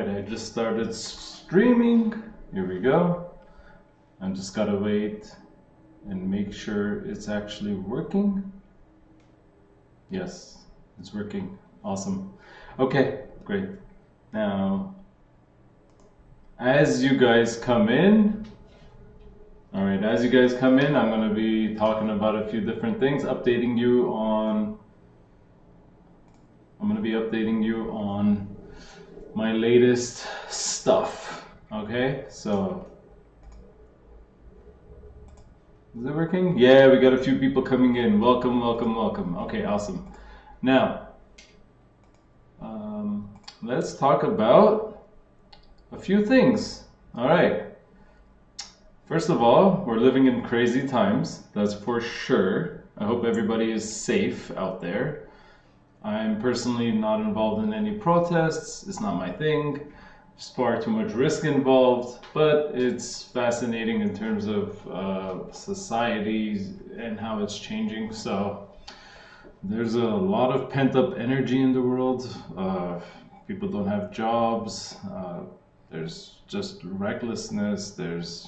Alright, I just started streaming. Here we go. I just gotta wait and make sure it's actually working. Yes, it's working. Awesome. Okay, great. Now, as you guys come in, I'm gonna be talking about a few different things, I'm gonna be updating you on my latest stuff. Okay, so is it working? Yeah, we got a few people coming in. Welcome, welcome, welcome. Okay, awesome. Now, let's talk about a few things. All right. First of all, we're living in crazy times. That's for sure. I hope everybody is safe out there. I'm personally not involved in any protests. It's not my thing. There's far too much risk involved, but it's fascinating in terms of society and how it's changing. So there's a lot of pent-up energy in the world. People don't have jobs. There's just recklessness. There's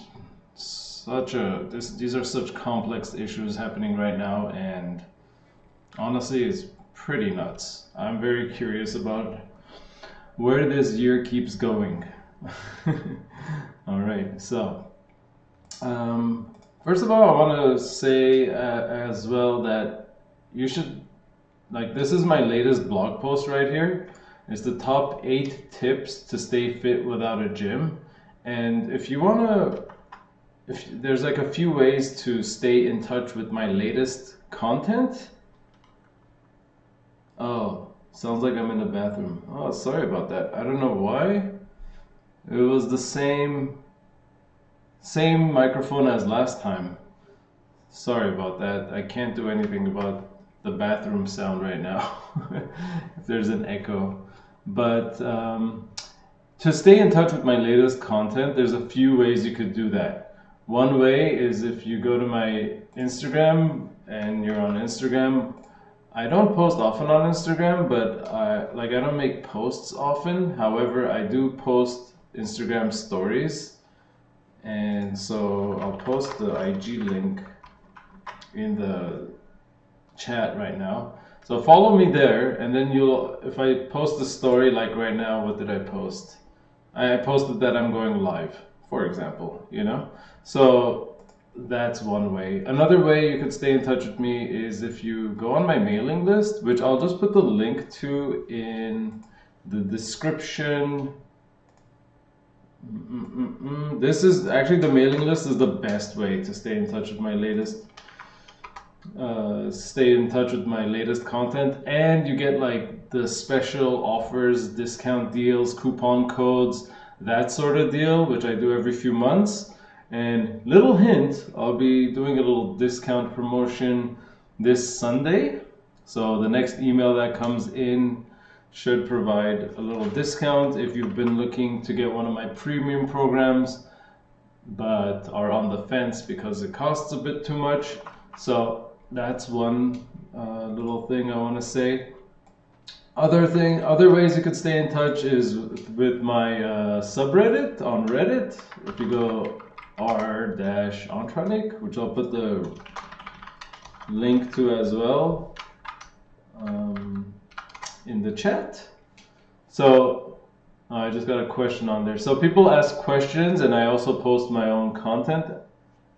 these are such complex issues happening right now, and honestly, it's pretty nuts. I'm very curious about where this year keeps going. All right, so first of all, I want to say as well that you should, this is my latest blog post right here. It's the top 8 tips to stay fit without a gym. And if you want to, there's like a few ways to stay in touch with my latest content. Oh, sounds like I'm in the bathroom. Oh, sorry about that. I don't know why. It was the same microphone as last time. Sorry about that. I can't do anything about the bathroom sound right now. If there's an echo. But to stay in touch with my latest content, there's a few ways you could do that. One way is if you go to my Instagram and you're on Instagram. I don't post often on Instagram, but I don't make posts often. However, I do post Instagram stories, and so I'll post the IG link in the chat right now. So follow me there, and then if I post a story like right now, what did I post? I posted that I'm going live, for example, So that's one way. Another way you could stay in touch with me is if you go on my mailing list, which I'll just put the link to in the description. This is actually, the mailing list is the best way to stay in touch with my latest content, and you get like the special offers, discount deals, coupon codes, that sort of deal, which I do every few months. And little hint, I'll be doing a little discount promotion this Sunday. So the next email that comes in should provide a little discount if you've been looking to get one of my premium programs, but are on the fence because it costs a bit too much. So that's one little thing I want to say. Other ways you could stay in touch is with my subreddit on Reddit. If you go r-Antranik, which I'll put the link to as well in the chat. So I just got a question on there. So people ask questions, and I also post my own content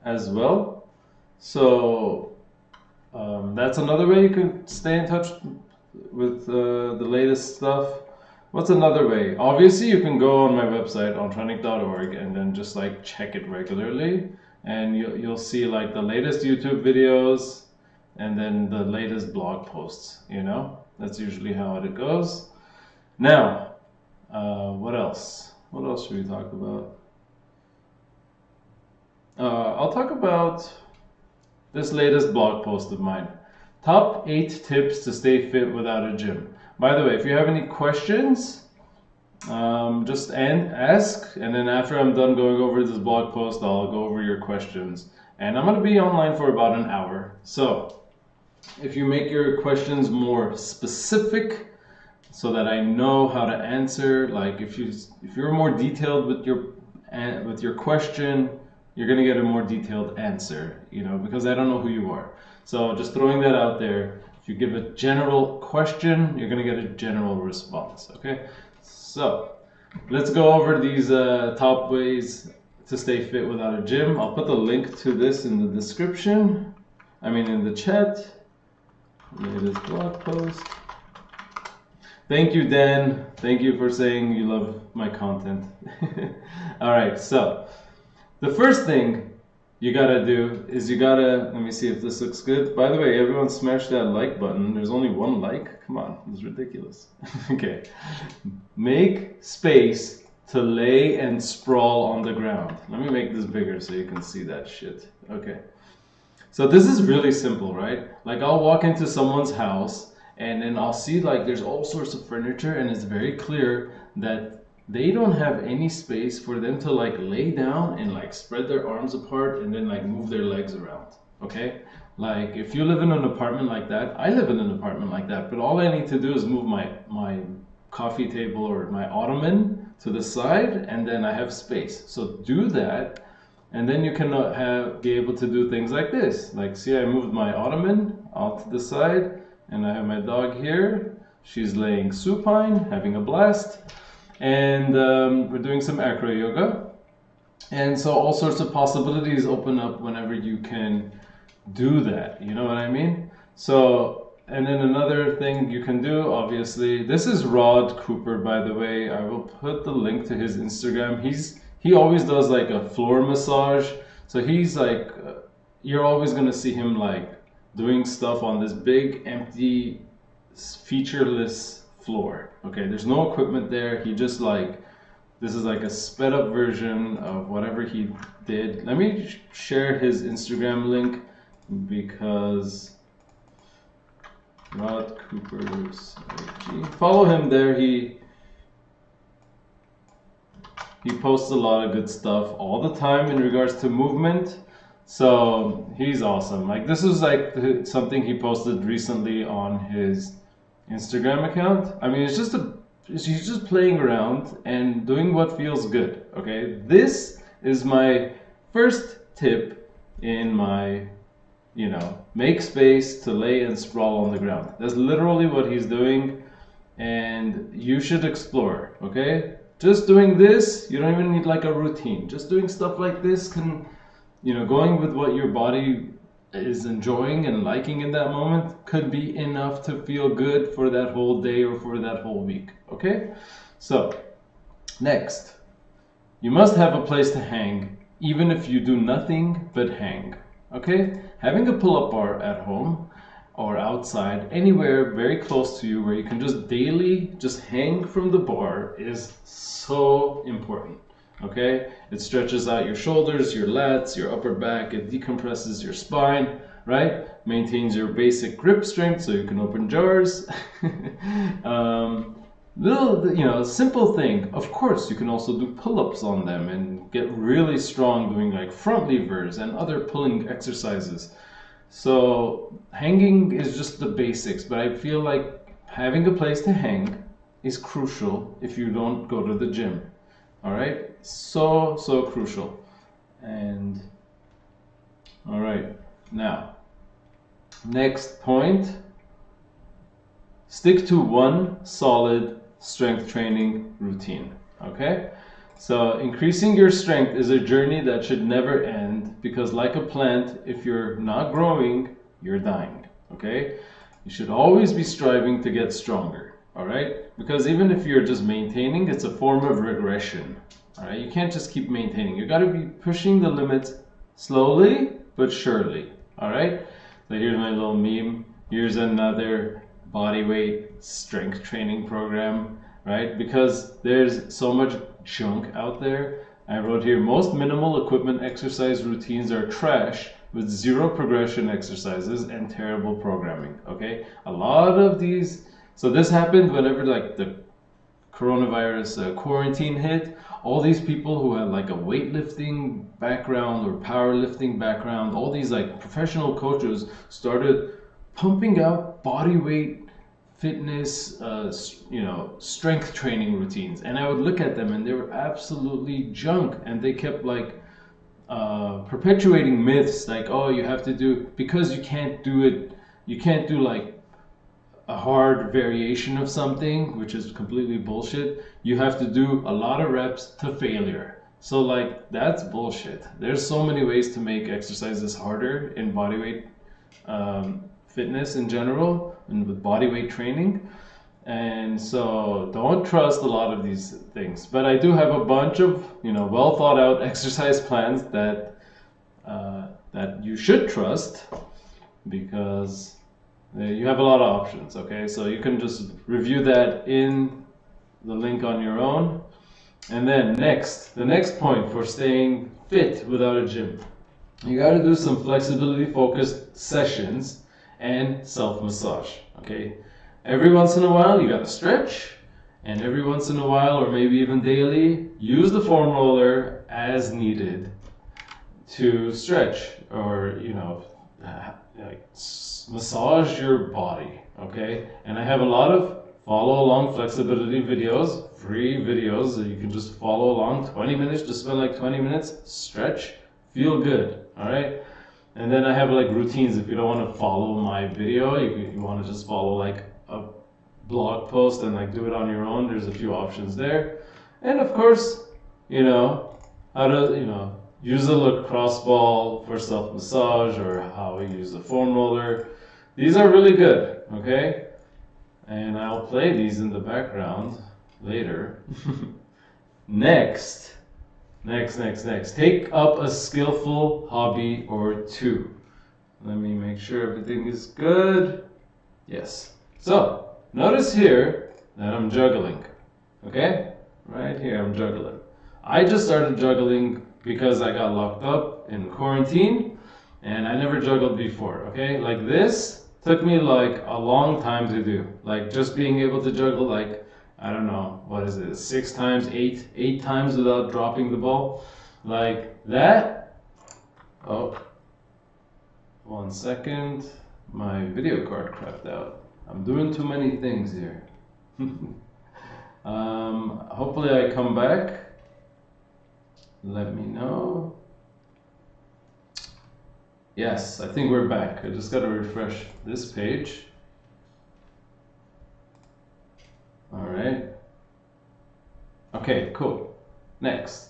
as well. So that's another way you could stay in touch with the latest stuff. What's another way? Obviously, you can go on my website, antranik.org, and then just check it regularly, and you'll see the latest YouTube videos and then the latest blog posts. That's usually how it goes. Now, what else? What else should we talk about? I'll talk about this latest blog post of mine. Top 8 tips to stay fit without a gym. By the way, if you have any questions, just ask, and then after I'm done going over this blog post, I'll go over your questions. And I'm going to be online for about an hour. So if you make your questions more specific, so that I know how to answer. Like if you're more detailed with your question, you're gonna get a more detailed answer, you know, because I don't know who you are. So just throwing that out there. If you give a general question, you're gonna get a general response. Okay, so let's go over these top ways to stay fit without a gym. I'll put the link to this in the description. I mean in the chat. Latest blog post. Thank you, Dan. Thank you for saying you love my content. All right, so the first thing you gotta do is let me see if this looks good. By the way, everyone smash that like button. There's only one like. Come on, it's ridiculous. Okay. Make space to lay and sprawl on the ground. Let me make this bigger so you can see that shit. Okay. So this is really simple, right? Like I'll walk into someone's house and then I'll see like there's all sorts of furniture and it's very clear that they don't have any space for them to like lay down and like spread their arms apart and then like move their legs around, okay? Like if you live in an apartment like that, I live in an apartment like that, but all I need to do is move my coffee table or my ottoman to the side and then I have space. So do that and then you can be able to do things like this. Like see, I moved my ottoman out to the side and I have my dog here. She's laying supine, having a blast. And we're doing some acro yoga. And so all sorts of possibilities open up whenever you can do that. You know what I mean? So, and then another thing you can do, obviously, this is Rod Cooper, by the way. I will put the link to his Instagram. He always does like a floor massage. So he's like, you're always gonna see him like doing stuff on this big, empty, featureless floor. Okay, there's no equipment there. He just like, this is like a sped up version of whatever he did. Let me share his Instagram link because Rod Cooper's IG. Follow him there. He posts a lot of good stuff all the time in regards to movement. So he's awesome. Like this is like something he posted recently on his Instagram account. I mean, he's just playing around and doing what feels good. Okay, this is my first tip in my, you know, make space to lay and sprawl on the ground. That's literally what he's doing, and you should explore. Okay, just doing this, you don't even need like a routine. Just doing stuff like this can, you know, going with what your body is enjoying and liking in that moment could be enough to feel good for that whole day or for that whole week. Okay, so next, you must have a place to hang even if you do nothing but hang. Okay, having a pull-up bar at home or outside, anywhere very close to you where you can just daily just hang from the bar is so important. Okay, it stretches out your shoulders, your lats, your upper back, it decompresses your spine, right? Maintains your basic grip strength so you can open jars. Little, you know, simple thing. Of course, you can also do pull-ups on them and get really strong doing like front levers and other pulling exercises. So hanging is just the basics, but I feel like having a place to hang is crucial if you don't go to the gym. All right, so crucial. And all right, now next point, stick to one solid strength training routine. Okay, so increasing your strength is a journey that should never end, because like a plant, if you're not growing, you're dying. Okay, you should always be striving to get stronger. All right, because even if you're just maintaining, it's a form of regression. All right, you can't just keep maintaining. You got to be pushing the limits slowly but surely. All right, so here's my little meme. Here's another bodyweight strength training program, right? Because there's so much junk out there. I wrote here, most minimal equipment exercise routines are trash with zero progression exercises and terrible programming. Okay, a lot of these. So this happened whenever like the coronavirus quarantine hit. All these people who had like a weightlifting background or powerlifting background, all these like professional coaches started pumping out body weight fitness, you know, strength training routines, and I would look at them and they were absolutely junk, and they kept like perpetuating myths like, oh, you have to do, because you can't do it, you can't do like a hard variation of something, which is completely bullshit. You have to do a lot of reps to failure. So like, that's bullshit. There's so many ways to make exercises harder in bodyweight fitness in general and with bodyweight training. And so don't trust a lot of these things. But I do have a bunch of, you know, well thought out exercise plans that that you should trust, because you have a lot of options. Okay, so you can just review that in the link on your own. And then the next point for staying fit without a gym, you got to do some flexibility focused sessions and self massage. Okay, every once in a while you got to stretch, and every once in a while, or maybe even daily, use the foam roller as needed to stretch, or you know, like massage your body. Okay, and I have a lot of follow along flexibility videos, free videos that you can just follow along. 20 minutes, just spend like 20 minutes, stretch, feel good. All right. And then I have like routines. If you don't want to follow my video, you want to just follow like a blog post and like do it on your own, there's a few options there. And of course, you know, how to, you know, use a lacrosse ball for self massage, or how we use the foam roller. These are really good. Okay. And I'll play these in the background later. Next. Take up a skillful hobby or two. Let me make sure everything is good. Yes. So, notice here that I'm juggling. Okay? Right here, I'm juggling. I just started juggling because I got locked up in quarantine, and I never juggled before. Okay? Like this took me like a long time to do. Like just being able to juggle like, I don't know, what is it, 6 times, 8 times without dropping the ball. Like that. Oh, 1 second. My video card crapped out. I'm doing too many things here. Hopefully I come back. Let me know. Yes, I think we're back. I just got to refresh this page. All right. Okay, cool. Next.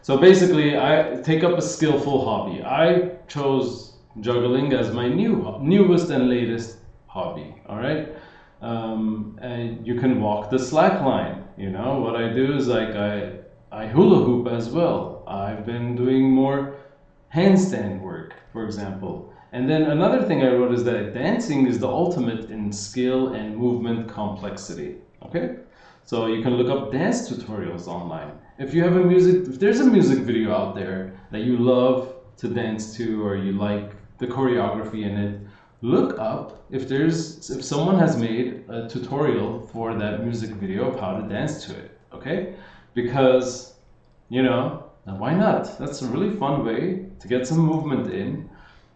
So basically, I take up a skillful hobby. I chose juggling as my newest and latest hobby. All right. And you can walk the slack line. You know what I do is like I hula hoop as well. I've been doing more handstand work, for example. And then another thing I wrote is that dancing is the ultimate in skill and movement complexity. Okay? So you can look up dance tutorials online. If there's a music video out there that you love to dance to, or you like the choreography in it, look up if someone has made a tutorial for that music video of how to dance to it. Okay? Because, you know, why not? That's a really fun way to get some movement in,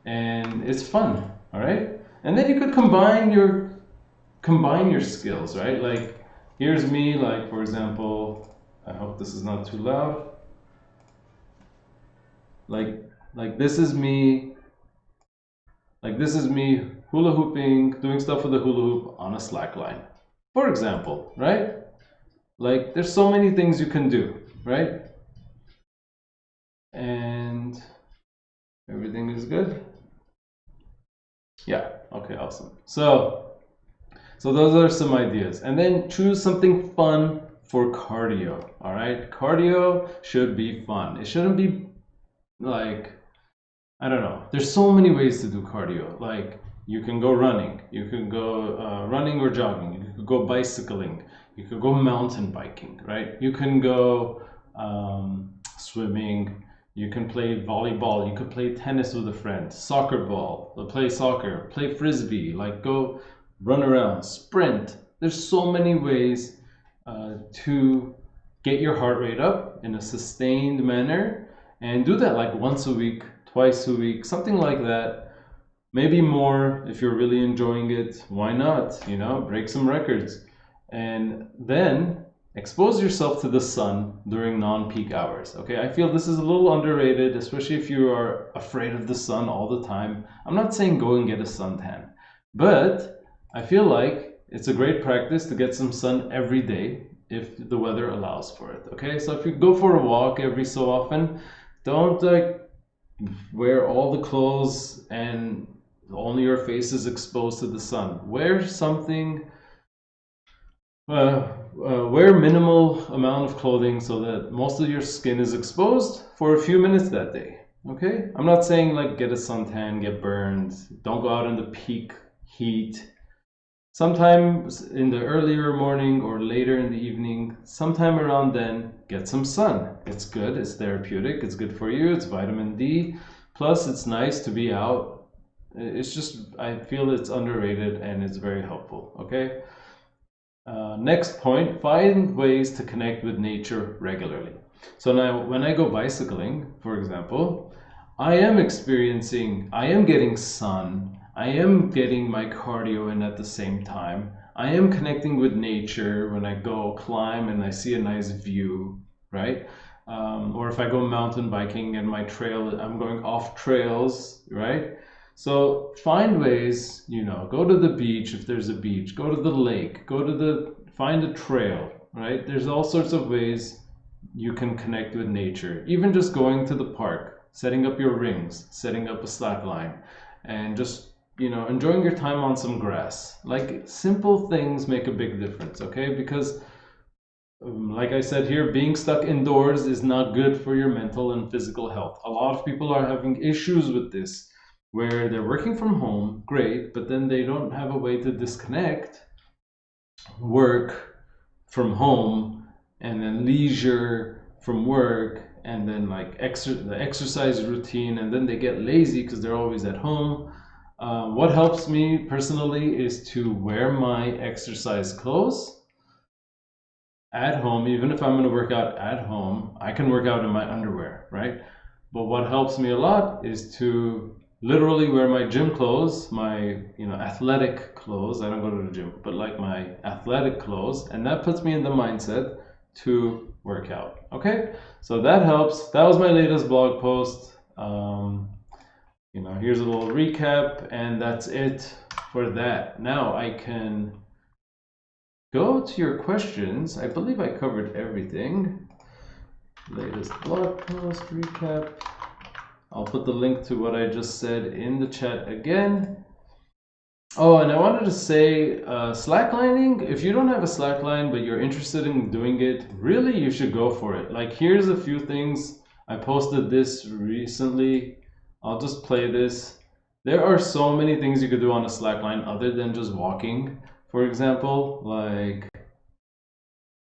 and it's fun. All right, and then you could combine your skills, right? Like here's me, like for example, I hope this is not too loud. Like this is me. Like this is me hula hooping, doing stuff with the hula hoop on a slack line, for example, right? Like there's so many things you can do, right? And everything is good. Yeah, okay, awesome. So those are some ideas. And then choose something fun for cardio, all right? Cardio should be fun. It shouldn't be like, I don't know. There's so many ways to do cardio. Like you can go running, you can go running or jogging, you could go bicycling, you could go mountain biking, right? You can go swimming, you can play volleyball, you could play tennis with a friend, soccer ball, play soccer, play frisbee, like go run around, sprint. There's so many ways to get your heart rate up in a sustained manner, and do that like once a week, twice a week, something like that. maybe more if you're really enjoying it. Why not? You know, break some records. And then expose yourself to the sun during non-peak hours. Okay, I feel this is a little underrated, especially if you are afraid of the sun all the time. I'm not saying go and get a suntan, but I feel like it's a great practice to get some sun every day if the weather allows for it. Okay, so if you go for a walk every so often, don't like wear all the clothes and only your face is exposed to the sun. Wear something, wear minimal amount of clothing so that most of your skin is exposed for a few minutes that day. Okay, I'm not saying like get a suntan, get burned, don't go out in the peak heat. Sometimes in the earlier morning or later in the evening, sometime around then, get some sun. It's good, it's therapeutic, it's good for you, it's vitamin D. Plus, it's nice to be out. It's just, I feel it's underrated and it's very helpful, okay? Next point, find ways to connect with nature regularly. So now, when I go bicycling, for example, I am getting sun, I am getting my cardio in at the same time. I am connecting with nature when I go climb and I see a nice view, right? Or if I go mountain biking and my trail, I'm going off trails, right? So find ways, you know, go to the beach if there's a beach, go to the lake, find a trail, right? There's all sorts of ways you can connect with nature. Even just going to the park, setting up your rings, setting up a slack line, and just, you know, enjoying your time on some grass. Like simple things make a big difference, okay? Because like I said here, being stuck indoors is not good for your mental and physical health. A lot of people are having issues with this, where they're working from home, great, but then they don't have a way to disconnect work from home and then leisure from work and then like the exercise routine, and then they get lazy because they're always at home. What helps me personally is to wear my exercise clothes at home. Even if I'm going to work out at home, I can work out in my underwear, right? But what helps me a lot is to literally wear my gym clothes, my, you know, athletic clothes. I don't go to the gym, but like my athletic clothes, and that puts me in the mindset to work out. Okay, so that helps. That was my latest blog post. You know, here's a little recap, and that's it for that. Now I can go to your questions. I believe I covered everything. Latest blog post recap. I'll put the link to what I just said in the chat again. Oh, and I wanted to say slacklining, if you don't have a slackline but you're interested in doing it, really you should go for it. Like here's a few things. I posted this recently. I'll just play this. There are so many things you could do on a slackline other than just walking. For example, like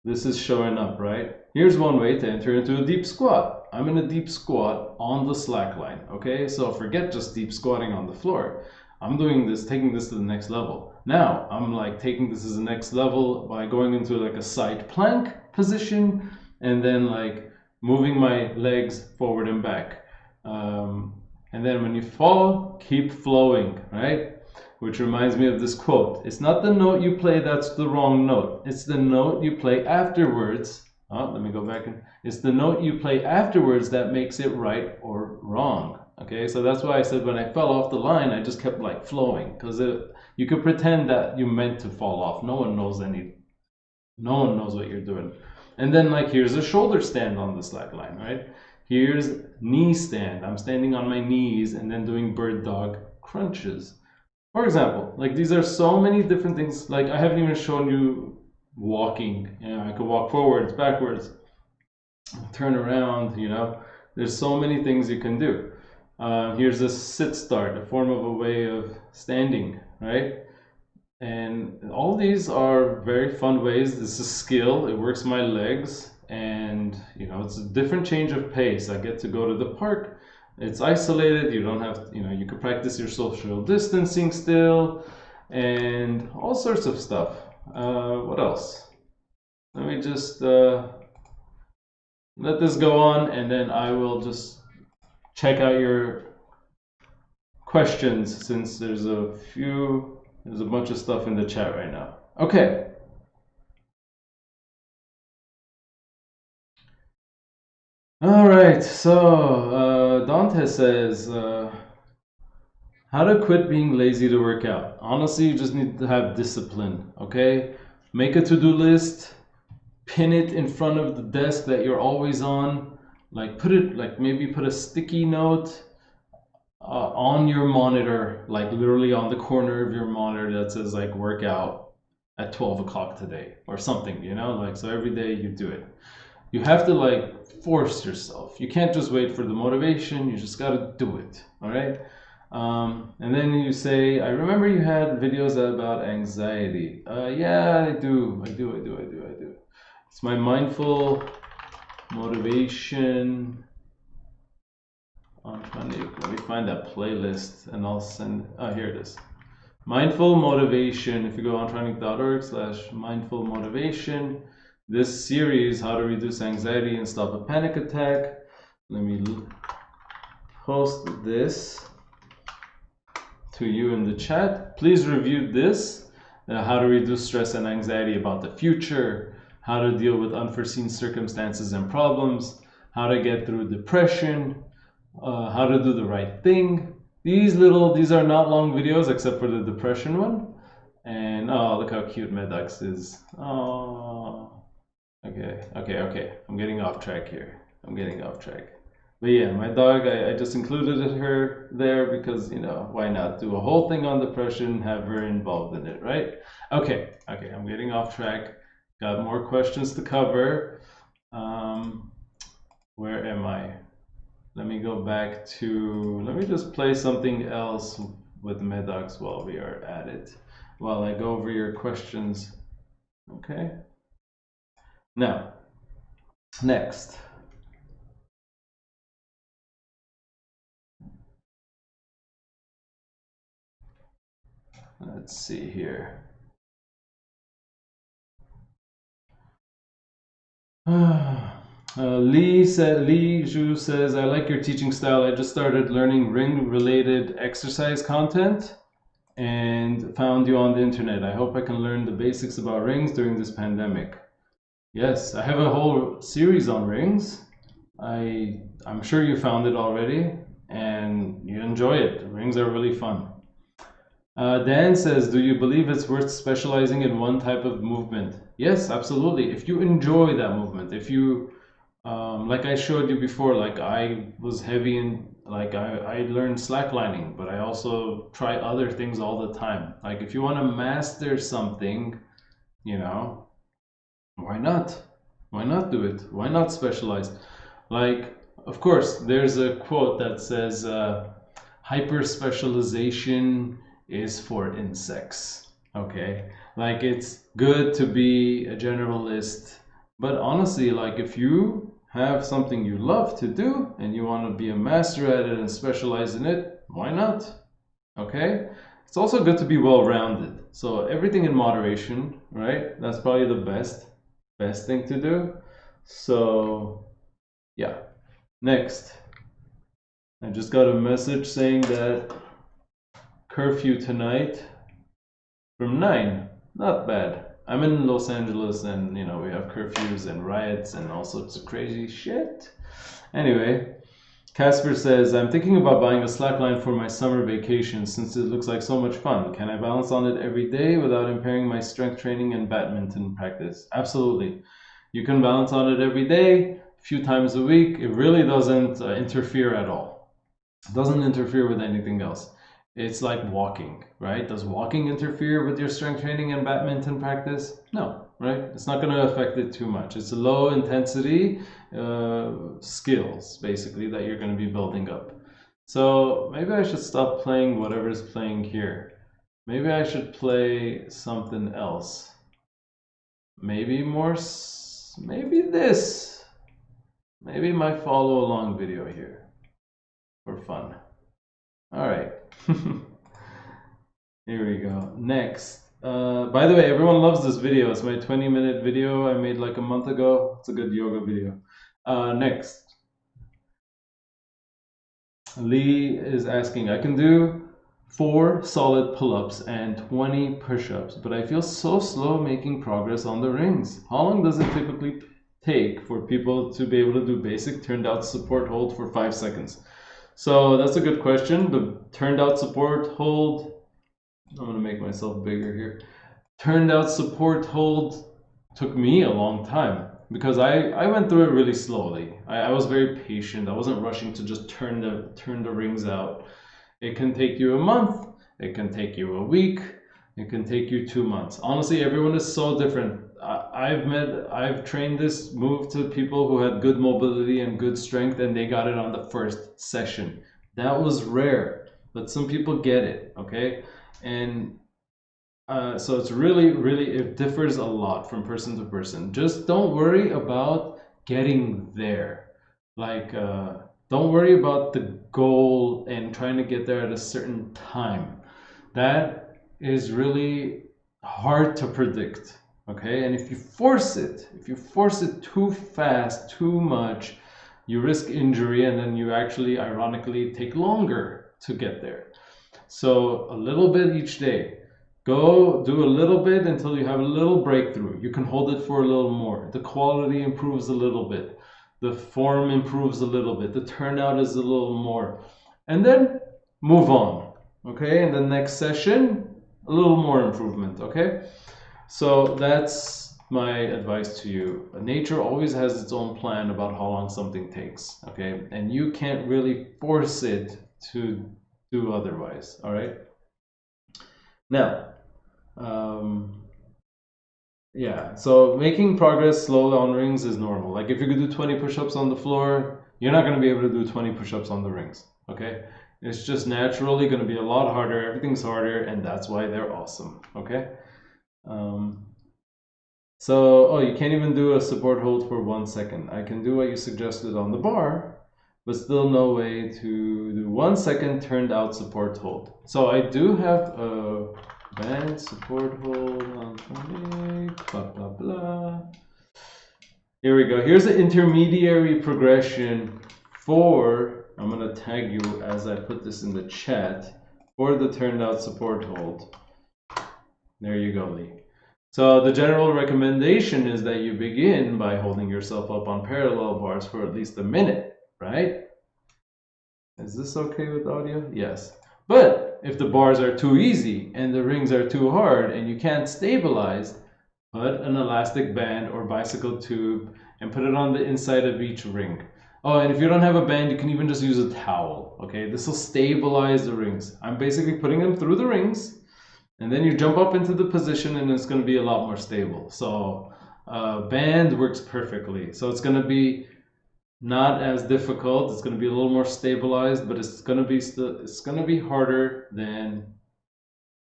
this is showing up, right? Here's one way to enter into a deep squat. I'm in a deep squat on the slack line, okay? So forget just deep squatting on the floor. I'm doing this, taking this to the next level. Now, I'm like taking this as the next level by going into like a side plank position and then like moving my legs forward and back. And then when you fall, keep flowing, right? Which reminds me of this quote. It's not the note you play that's the wrong note. It's the note you play afterwards. Oh, let me go back. It's the note you play afterwards that makes it right or wrong. Okay, so that's why I said when I fell off the line, I just kept like flowing, because you could pretend that you meant to fall off. No one knows what you're doing. And then like here's a shoulder stand on the slack line, right? Here's knee stand. I'm standing on my knees and then doing bird dog crunches. For example, like these are so many different things. Like I haven't even shown you walking. You know, I could walk forwards, backwards, turn around, you know. There's so many things you can do. Here's a sit start, a form of a way of standing, right? And all these are very fun ways. This is skill. It works my legs, and you know, it's a different change of pace. I get to go to the park. It's isolated. You don't have, you know, you could practice your social distancing still, and all sorts of stuff. What else? Let me just let this go on, and then I will just check out your questions, since there's a bunch of stuff in the chat right now. Okay. All right, so Dante says, how to quit being lazy to work out. Honestly, you just need to have discipline, okay? Make a to-do list, pin it in front of the desk that you're always on, like maybe put a sticky note on your monitor, like literally on the corner of your monitor that says like workout at 12 o'clock today or something, you know, like so every day you do it. You have to like force yourself. You can't just wait for the motivation, you just got to do it, all right? And then you say, I remember you had videos about anxiety. Yeah, I do. It's my mindful motivation. Antranik. Let me find that playlist and I'll send. Oh, here it is. Mindful motivation. If you go antranik.org/mindful motivation, this series, how to reduce anxiety and stop a panic attack. Let me post this to you in the chat. Please review this, how to reduce stress and anxiety about the future, how to deal with unforeseen circumstances and problems, how to get through depression, how to do the right thing. These are not long videos except for the depression one. And oh, look how cute Medux is. Oh, okay. I'm getting off track here. But yeah, my dog, I just included her there because, you know, why not do a whole thing on depression, have her involved in it, right? Okay, I'm getting off track. Got more questions to cover. Where am I? Let me go back to, let me just play something else with Medox while we are at it, while I go over your questions. Okay. Now, next. Let's see here. Lee Zhu says, I like your teaching style. I just started learning ring-related exercise content and found you on the internet. I hope I can learn the basics about rings during this pandemic. Yes, I have a whole series on rings. I'm sure you found it already and you enjoy it. Rings are really fun. Dan says, do you believe it's worth specializing in one type of movement? Yes, absolutely. If you enjoy that movement, if you, like I showed you before, like I was heavy in, like I learned slacklining, but I also try other things all the time. Like if you want to master something, you know, why not? Why not do it? Why not specialize? Like, of course, there's a quote that says, hyper specialization is for insects. Okay, like it's good to be a generalist, but honestly, like if you have something you love to do and you want to be a master at it and specialize in it, why not? Okay, it's also good to be well-rounded, so everything in moderation, right? That's probably the best thing to do. So yeah. Next, I just got a message saying that curfew tonight from 9. Not bad. I'm in Los Angeles and, you know, we have curfews and riots and all sorts of crazy shit. Anyway, Casper says, I'm thinking about buying a slackline for my summer vacation since it looks like so much fun. Can I balance on it every day without impairing my strength training and badminton practice? Absolutely. You can balance on it every day, a few times a week. It really doesn't interfere at all. It doesn't interfere with anything else. It's like walking, right? Does walking interfere with your strength training and badminton practice? No, right? It's not going to affect it too much. It's a low intensity skills, basically, that you're going to be building up. So maybe I should stop playing whatever's playing here. Maybe I should play something else. Maybe this. Maybe my follow along video here for fun. All right. Here we go. Next. By the way, everyone loves this video. It's my 20-minute video I made like a month ago. It's a good yoga video. Next. Lee is asking, I can do 4 solid pull-ups and 20 push-ups, but I feel so slow making progress on the rings. How long does it typically take for people to be able to do basic turned out support hold for 5 seconds? So that's a good question. The turned out support hold, I'm going to make myself bigger here. Turned out support hold took me a long time because I went through it really slowly. I was very patient. I wasn't rushing to just turn the rings out. It can take you a month. It can take you a week. It can take you 2 months. Honestly, everyone is so different. I've trained this move to people who had good mobility and good strength, and they got it on the first session. That was rare, but some people get it, okay? And so it's really, it differs a lot from person to person. Just don't worry about getting there. Like, don't worry about the goal and trying to get there at a certain time. That is really hard to predict, okay? And if you force it too fast, too much, you risk injury, and then you actually, ironically, take longer to get there. So a little bit each day. Go do a little bit until you have a little breakthrough. You can hold it for a little more. The quality improves a little bit. The form improves a little bit. The turnout is a little more. And then move on. Okay, and the next session, a little more improvement. Okay, so that's my advice to you. Nature always has its own plan about how long something takes. Okay, and you can't really force it to do otherwise. All right. Now, yeah, so making progress slowly on rings is normal. Like if you could do 20 push-ups on the floor, you're not going to be able to do 20 push-ups on the rings, okay? It's just naturally going to be a lot harder. Everything's harder, and that's why they're awesome, okay? So, you can't even do a support hold for 1 second. I can do what you suggested on the bar, but still no way to do 1 second turned out support hold. So I do have a band support hold on Antranik, blah blah blah. Here we go. Here's the intermediary progression for, I'm gonna tag you as I put this in the chat, for the turned out support hold. There you go, Lee. So the general recommendation is that you begin by holding yourself up on parallel bars for at least a minute, right? Is this okay with audio? Yes. But if the bars are too easy and the rings are too hard and you can't stabilize, put an elastic band or bicycle tube and put it on the inside of each ring. Oh, and if you don't have a band, you can even just use a towel, okay? This will stabilize the rings. I'm basically putting them through the rings, and then you jump up into the position and it's going to be a lot more stable. So band works perfectly. So it's going to be not as difficult. It's going to be a little more stabilized, but it's going to be harder than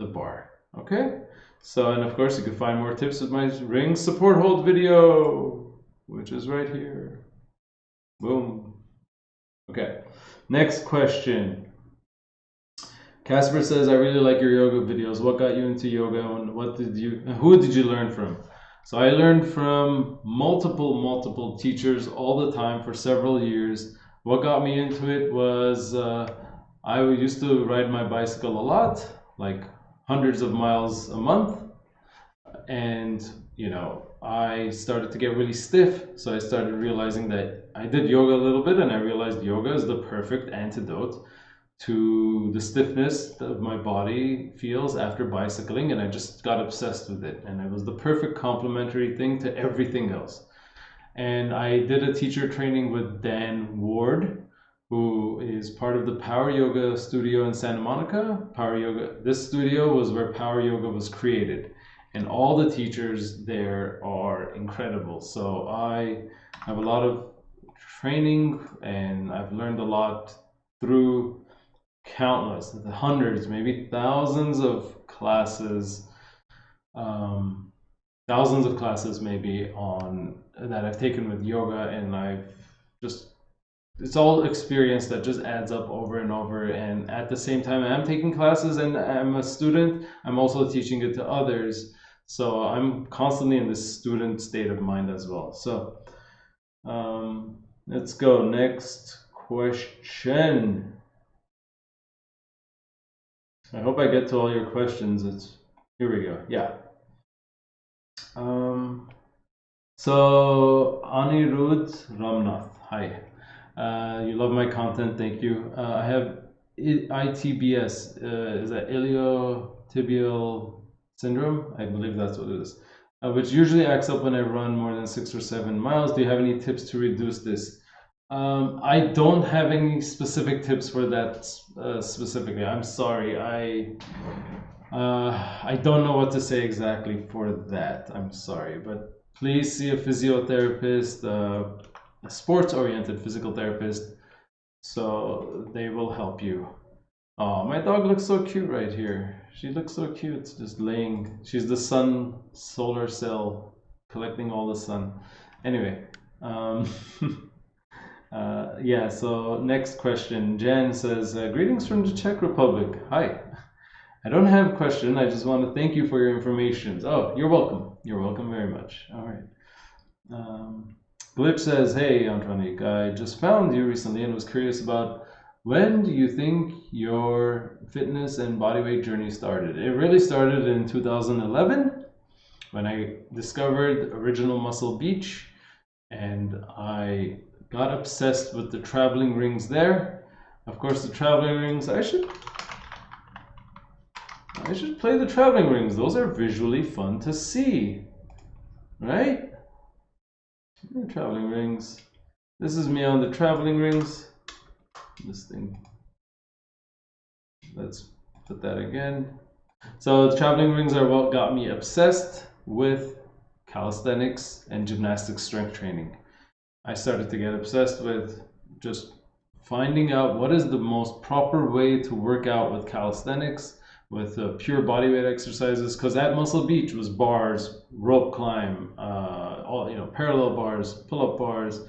the bar. Okay. So, and of course you can find more tips with my ring support hold video, which is right here. Boom. Okay. Next question. Casper says, I really like your yoga videos. What got you into yoga, and who did you learn from? So I learned from multiple teachers all the time for several years. What got me into it was I used to ride my bicycle a lot, like hundreds of miles a month. And, I started to get really stiff. So I started realizing that I did yoga a little bit, and I realized yoga is the perfect antidote to the stiffness that my body feels after bicycling, and I just got obsessed with it, and it was the perfect complementary thing to everything else. And I did a teacher training with Dan Ward, who is part of the Power Yoga studio in Santa Monica. Power Yoga, this studio was where Power Yoga was created, and all the teachers there are incredible. So I have a lot of training, and I've learned a lot through countless, hundreds, maybe thousands of classes, maybe on that I've taken with yoga, and it's all experience that just adds up over and over. And at the same time I'm taking classes and I'm a student, I'm also teaching it to others. So I'm constantly in this student state of mind as well. So let's go next question. I hope I get to all your questions. Here we go. Yeah. So Anirudh Ramnath, hi. You love my content, thank you. I have ITBS, is that iliotibial syndrome? I believe that's what it is. Which usually acts up when I run more than 6 or 7 miles. Do you have any tips to reduce this? I don't have any specific tips for that specifically. I'm sorry. I don't know what to say exactly for that. I'm sorry, but please see a physiotherapist, a sports-oriented physical therapist, so they will help you. Oh, my dog looks so cute right here. She looks so cute, just laying. She's the sun solar cell, collecting all the sun. Anyway, yeah, so next question. Jan says, greetings from the Czech Republic. Hi. I don't have a question. I just want to thank you for your information. Oh, you're welcome. You're welcome very much. All right. Glitch says, hey, Antranik, I just found you recently and was curious about when do you think your fitness and bodyweight journey started? It really started in 2011 when I discovered Original Muscle Beach, and I got obsessed with the traveling rings there. Of course, the traveling rings, I should play the traveling rings. Those are visually fun to see, right? The traveling rings. This is me on the traveling rings. This thing. Let's put that again. So the traveling rings are what got me obsessed with calisthenics and gymnastic strength training. I started to get obsessed with just finding out what is the most proper way to work out with calisthenics, with pure bodyweight exercises, because at Muscle Beach was bars, rope climb, all parallel bars, pull-up bars,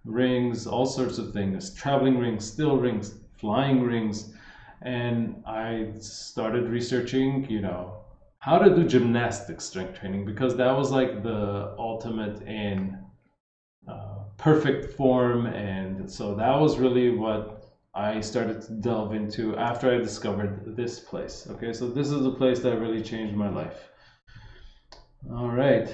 rings, all sorts of things, traveling rings, still rings, flying rings, and I started researching, how to do gymnastic strength training, because that was like the ultimate in perfect form, and so that was really what I started to delve into after I discovered this place. Okay, so this is the place that really changed my life. All right.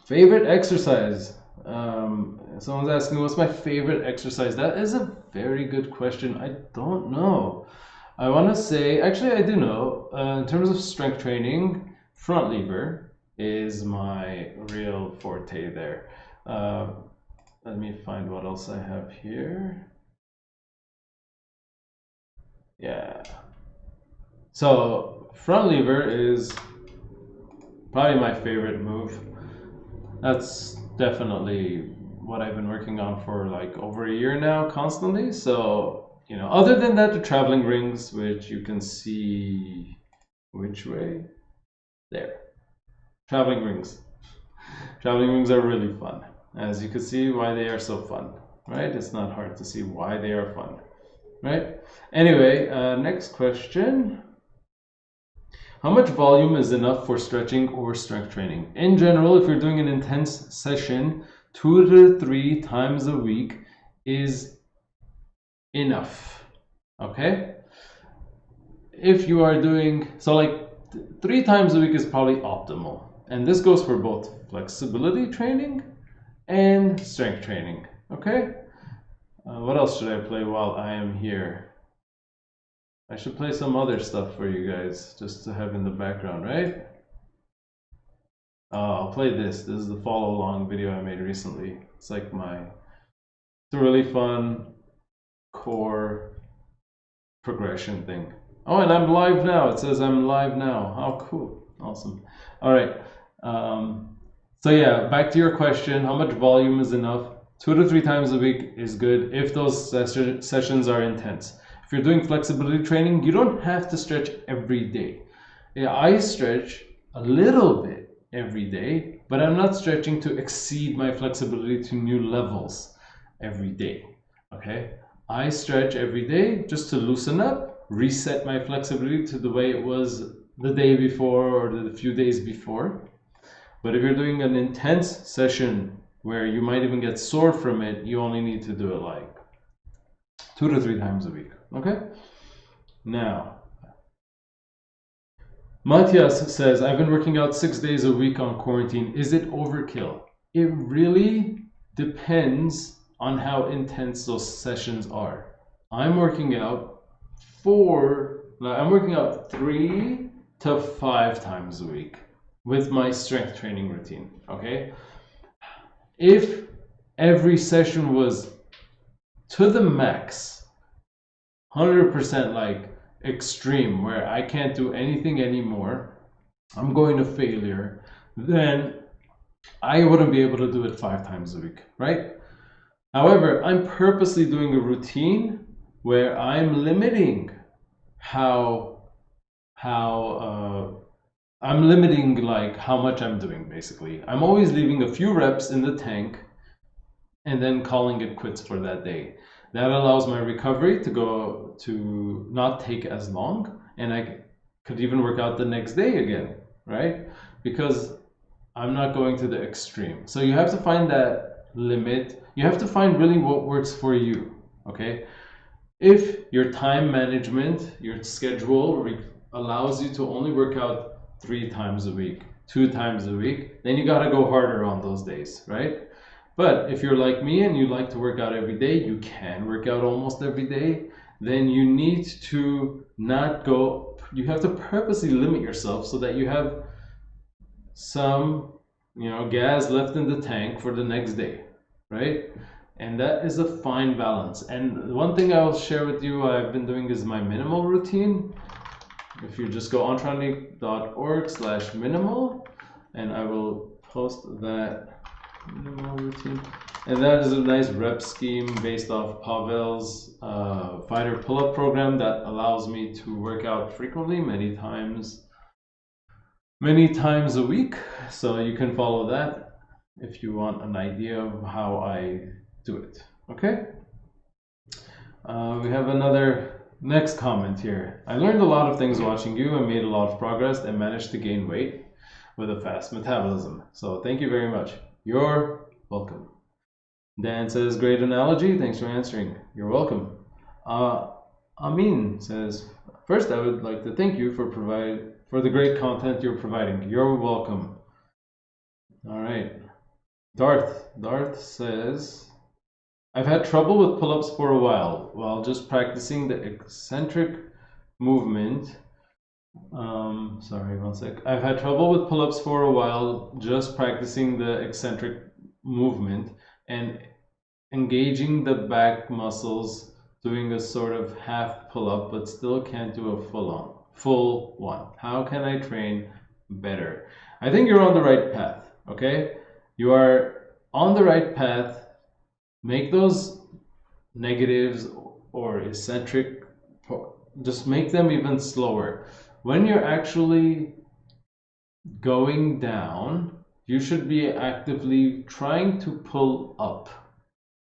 Favorite exercise. Someone's asking, what's my favorite exercise? That is a very good question. I don't know. I want to say, actually, I do know. In terms of strength training, front lever is my real forte there. Let me find what else I have here. Yeah. So front lever is probably my favorite move. That's definitely what I've been working on for like over a year now, constantly. So, other than that, the traveling rings, which you can see, which way? There. Traveling rings. Traveling rings are really fun. As you can see why they are so fun, right? It's not hard to see why they are fun, right? Anyway, next question. How much volume is enough for stretching or strength training? In general, if you're doing an intense session, 2 to 3 times a week is enough, okay? If you are doing, so like 3 times a week is probably optimal. And this goes for both flexibility training and strength training, okay? What else should I play while I am here? I should play some other stuff for you guys, just to have in the background, right? I'll play this. This is the follow along video I made recently. It's like it's a really fun core progression thing. Oh, and I'm live now. It says I'm live now. How cool. Awesome. All right. So yeah, back to your question. How much volume is enough? 2 to 3 times a week is good if those sessions are intense. If you're doing flexibility training, you don't have to stretch every day. Yeah, I stretch a little bit every day, but I'm not stretching to exceed my flexibility to new levels every day, okay? I stretch every day just to loosen up, reset my flexibility to the way it was the day before or the few days before. But if you're doing an intense session where you might even get sore from it, you only need to do it like 2 to 3 times a week, okay? Now, Matthias says, I've been working out 6 days a week on quarantine. Is it overkill? It really depends on how intense those sessions are. I'm working out 3 to 5 times a week with my strength training routine, okay? If every session was to the max, 100% like extreme, where I can't do anything anymore, I'm going to failure, then I wouldn't be able to do it 5 times a week, right? However, I'm purposely doing a routine where I'm limiting I'm limiting like how much I'm doing, basically. I'm always leaving a few reps in the tank and then calling it quits for that day. That allows my recovery to not take as long, and I could even work out the next day again, right? Because I'm not going to the extreme. So you have to find that limit. You have to find really what works for you, okay? If your time management, your schedule allows you to only work out 3 times a week, 2 times a week, then you gotta go harder on those days, right? But if you're like me and you like to work out every day, you can work out almost every day, then you need to not go, you have to purposely limit yourself so that you have some, gas left in the tank for the next day, right? And that is a fine balance. And one thing I'll share with you I've been doing is my minimal routine. If you just go antranik.org/minimal, and I will post that minimal routine. And that is a nice rep scheme based off Pavel's fighter pull-up program that allows me to work out frequently, many times a week. So you can follow that if you want an idea of how I do it. Okay? We have another next comment here. I learned a lot of things watching you and made a lot of progress and managed to gain weight with a fast metabolism. So thank you very much. You're welcome. Dan says, great analogy. Thanks for answering. You're welcome. Amin says, first I would like to thank you for the great content you're providing. You're welcome. All right. Darth says, I've had trouble with pull-ups for a while just practicing the eccentric movement. Sorry, one sec. I've had trouble with pull-ups for a while just practicing the eccentric movement and engaging the back muscles, doing a sort of half pull-up, but still can't do a full one. How can I train better? I think you're on the right path, okay? You are on the right path. Make those negatives or eccentric, just make them even slower. When you're actually going down, you should be actively trying to pull up.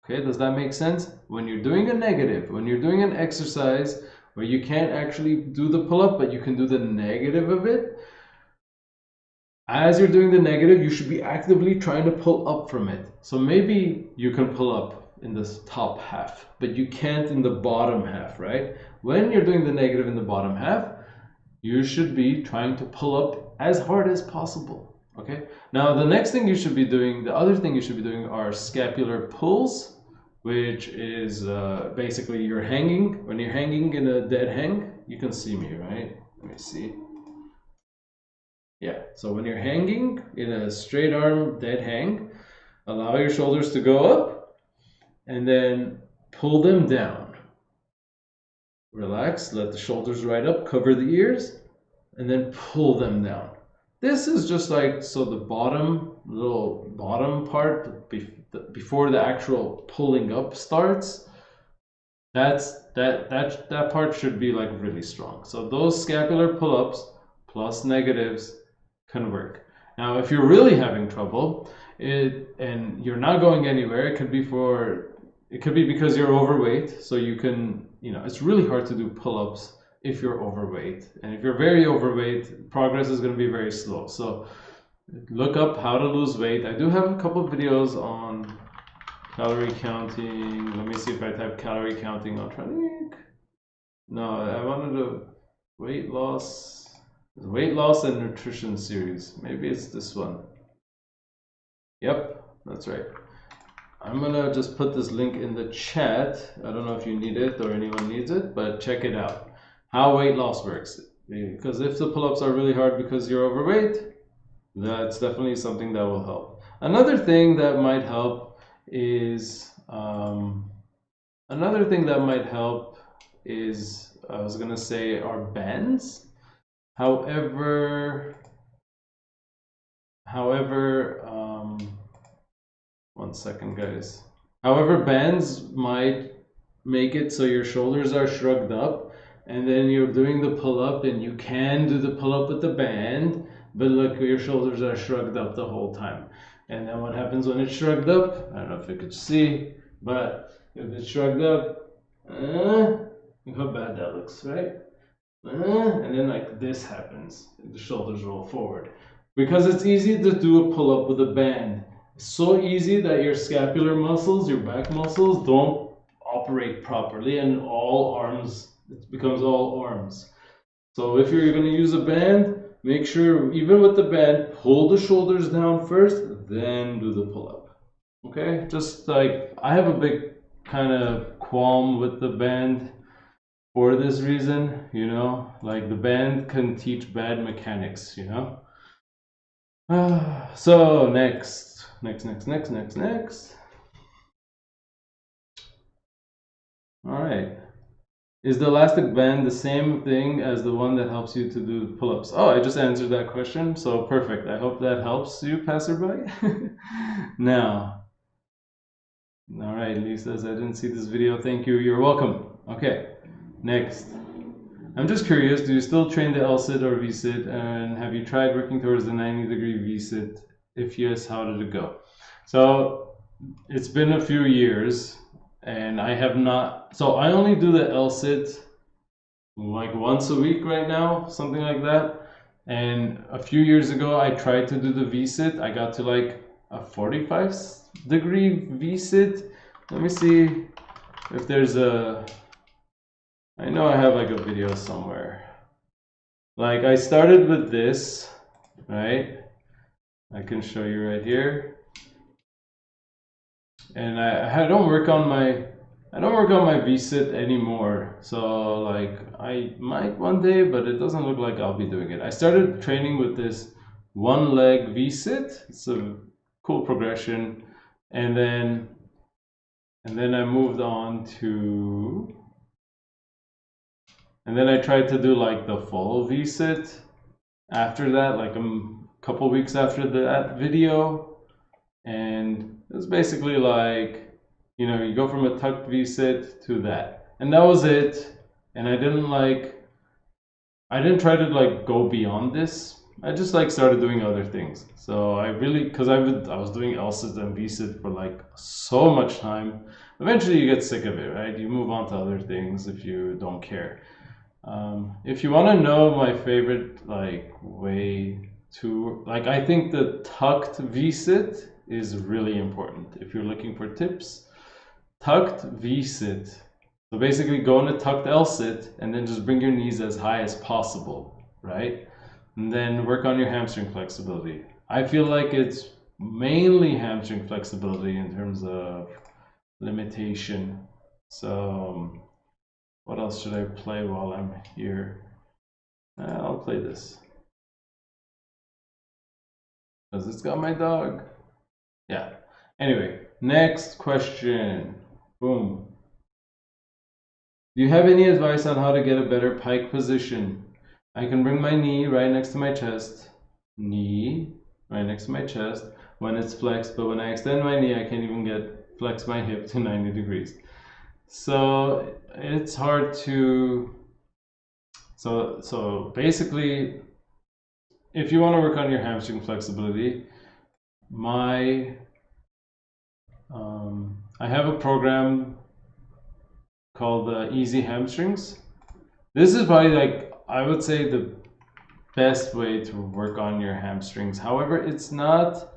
Okay, does that make sense? When you're doing a negative, when you're doing an exercise where you can't actually do the pull-up, but you can do the negative of it, as you're doing the negative, you should be actively trying to pull up from it. So maybe you can pull up in this top half, but you can't in the bottom half, right? When you're doing the negative in the bottom half, you should be trying to pull up as hard as possible, okay? Now, the other thing you should be doing are scapular pulls, which is basically you're hanging. When you're hanging in a dead hang, you can see me, right? Let me see. Yeah, so when you're hanging in a straight arm dead hang, allow your shoulders to go up and then pull them down. Relax, let the shoulders right up, cover the ears, and then pull them down. This is just like, so the little bottom part before the actual pulling up starts, that part should be like really strong. So those scapular pull-ups plus negatives can work. Now, if you're really having trouble and you're not going anywhere, it could be because you're overweight. So you can, it's really hard to do pull-ups if you're overweight. And if you're very overweight, progress is going to be very slow. So look up how to lose weight. I do have a couple of videos on calorie counting. Let me see if I type calorie counting on Antranik. No, I wanted to weight loss. Weight loss and nutrition series. Maybe it's this one. Yep, that's right. I'm gonna just put this link in the chat. I don't know if you need it or anyone needs it, but check it out. How weight loss works. Because if the pull-ups are really hard because you're overweight, that's definitely something that will help. Another thing that might help is I was gonna say our bands. However, one second, guys. However, bands might make it so your shoulders are shrugged up, and then you're doing the pull-up, and you can do the pull-up with the band, but look, your shoulders are shrugged up the whole time. And then what happens when it's shrugged up? I don't know if you could see, but if it's shrugged up, look how bad that looks, right? And then like this happens, the shoulders roll forward. Because it's easy to do a pull-up with a band. It's so easy that your scapular muscles, your back muscles, don't operate properly, and all arms, it becomes all arms. So if you're going to use a band, make sure, even with the band, pull the shoulders down first, then do the pull-up. Okay? Just like, I have a big kind of qualm with the band for this reason, you know? Like, the band can teach bad mechanics, you know? So next. All right. Is the elastic band the same thing as the one that helps you to do pull-ups? Oh, I just answered that question, so perfect. I hope that helps you, passerby. Now, all right, Lee says, I didn't see this video. Thank you. You're welcome. Okay, next. I'm just curious, do you still train the Lsit or Vsit, and have you tried working towards the 90-degree Vsit? If yes, how did it go? So it's been a few years, and I have not, so I only do the Lsit like once a week right now, something like that. And a few years ago, I tried to do the Vsit. I got to like a 45-degree Vsit. Let me see if there's a, I know I have like a video somewhere. Like I started with this, right? I can show you right here. And I don't work on my Vsit anymore. So like I might one day, but it doesn't look like I'll be doing it. I started training with this one leg Vsit. It's a cool progression. And then I moved on to, and then I tried to do like the full Vsit after that, like a couple weeks after that video. And it was basically like, you know, you go from a tucked Vsit to that. And that was it. And I didn't try to like go beyond this. I just like started doing other things. So I really, because I was doing Lsit and Vsit for like so much time. Eventually you get sick of it, right? You move on to other things if you don't care. If you want to know my favorite like way to, like I think the tucked Vsit is really important. If you're looking for tips, tucked Vsit. So basically go in a tucked Lsit and then just bring your knees as high as possible, right? And then work on your hamstring flexibility. I feel like it's mainly hamstring flexibility in terms of limitation. So what else should I play while I'm here? I'll play this. Because it's got my dog. Yeah. Anyway, next question. Boom. Do you have any advice on how to get a better pike position? I can bring my knee right next to my chest. Knee right next to my chest when it's flexed, but when I extend my knee, I can't even flex my hip to 90 degrees. So it's hard to, so basically, if you want to work on your hamstring flexibility, I have a program called Easy Hamstrings. This is probably like, I would say the best way to work on your hamstrings. However, it's not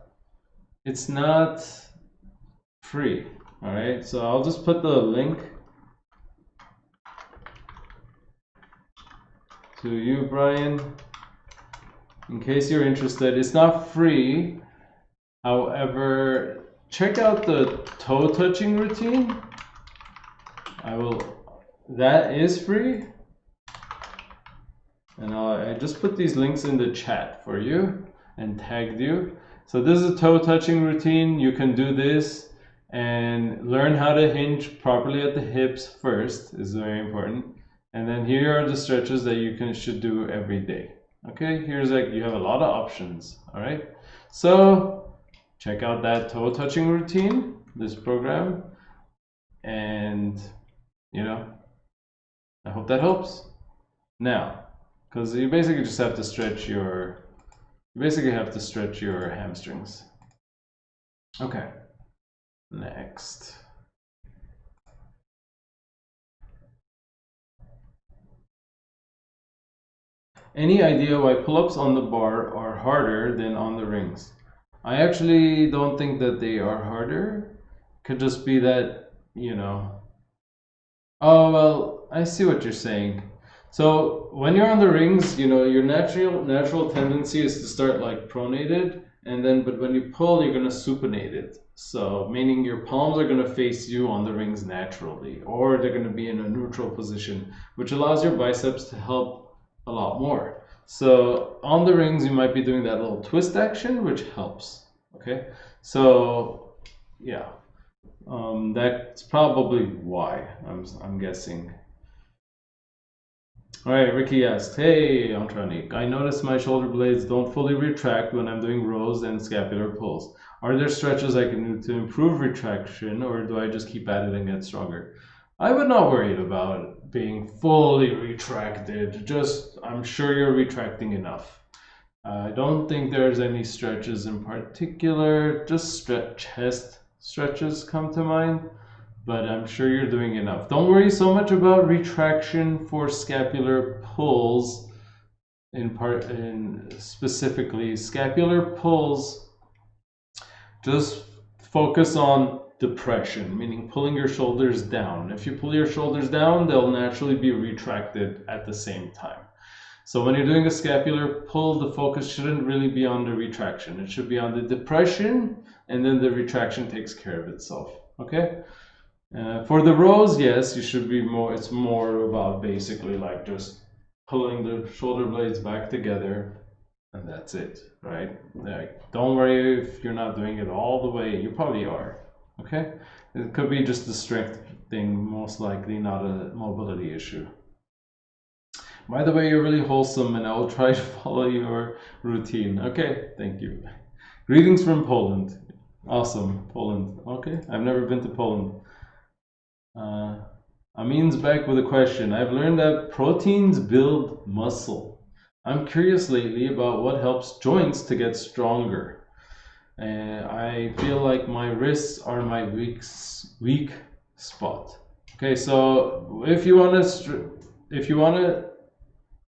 free. All right, so I'll just put the link to you, Brian. in case you're interested. It's not free. However, check out the toe touching routine. That is free. And I just put these links in the chat for you and tagged you. So this is a toe touching routine. You can do this and learn how to hinge properly at the hips first, is very important. And then here are the stretches that you should do every day. Okay, here's like, you have a lot of options. All right, so check out that toe touching routine, this program, and you know, I hope that helps. Now, because you basically just have to stretch your hamstrings. Okay, next. Any idea why pull-ups on the bar are harder than on the rings? I actually don't think that they are harder. Could just be that, you know. Oh, well, I see what you're saying. So when you're on the rings, you know, your natural tendency is to start like pronated, and then but when you pull, you're gonna supinate it. So meaning your palms are gonna face you on the rings naturally, or they're gonna be in a neutral position, which allows your biceps to help a lot more. So on the rings, you might be doing that little twist action, which helps. Okay, so yeah, that's probably why I'm guessing. All right, Ricky asked, hey, Antranik, I noticed my shoulder blades don't fully retract when I'm doing rows and scapular pulls. Are there stretches I can do to improve retraction, or do I just keep at it and get stronger? I would not worry about being fully retracted. Just, I'm sure you're retracting enough. I don't think there's any stretches in particular, just chest stretches come to mind. But I'm sure you're doing enough. Don't worry so much about retraction for scapular pulls. Specifically scapular pulls, just focus on depression, meaning pulling your shoulders down. If you pull your shoulders down, they'll naturally be retracted at the same time. So when you're doing a scapular pull, the focus shouldn't really be on the retraction. It should be on the depression, and then the retraction takes care of itself. Okay? For the rows, yes, you should be more, it's more about basically like just pulling the shoulder blades back together, and that's it, right? Like, don't worry if you're not doing it all the way, you probably are, okay? It could be just a strength thing, most likely not a mobility issue. By the way, you're really wholesome, and I will try to follow your routine. Okay, thank you. Greetings from Poland. Awesome, Poland. Okay, I've never been to Poland. Amin's back with a question. I've learned that proteins build muscle. I'm curious lately about what helps joints to get stronger. I feel like my wrists are my weak spot. Okay, so if you want to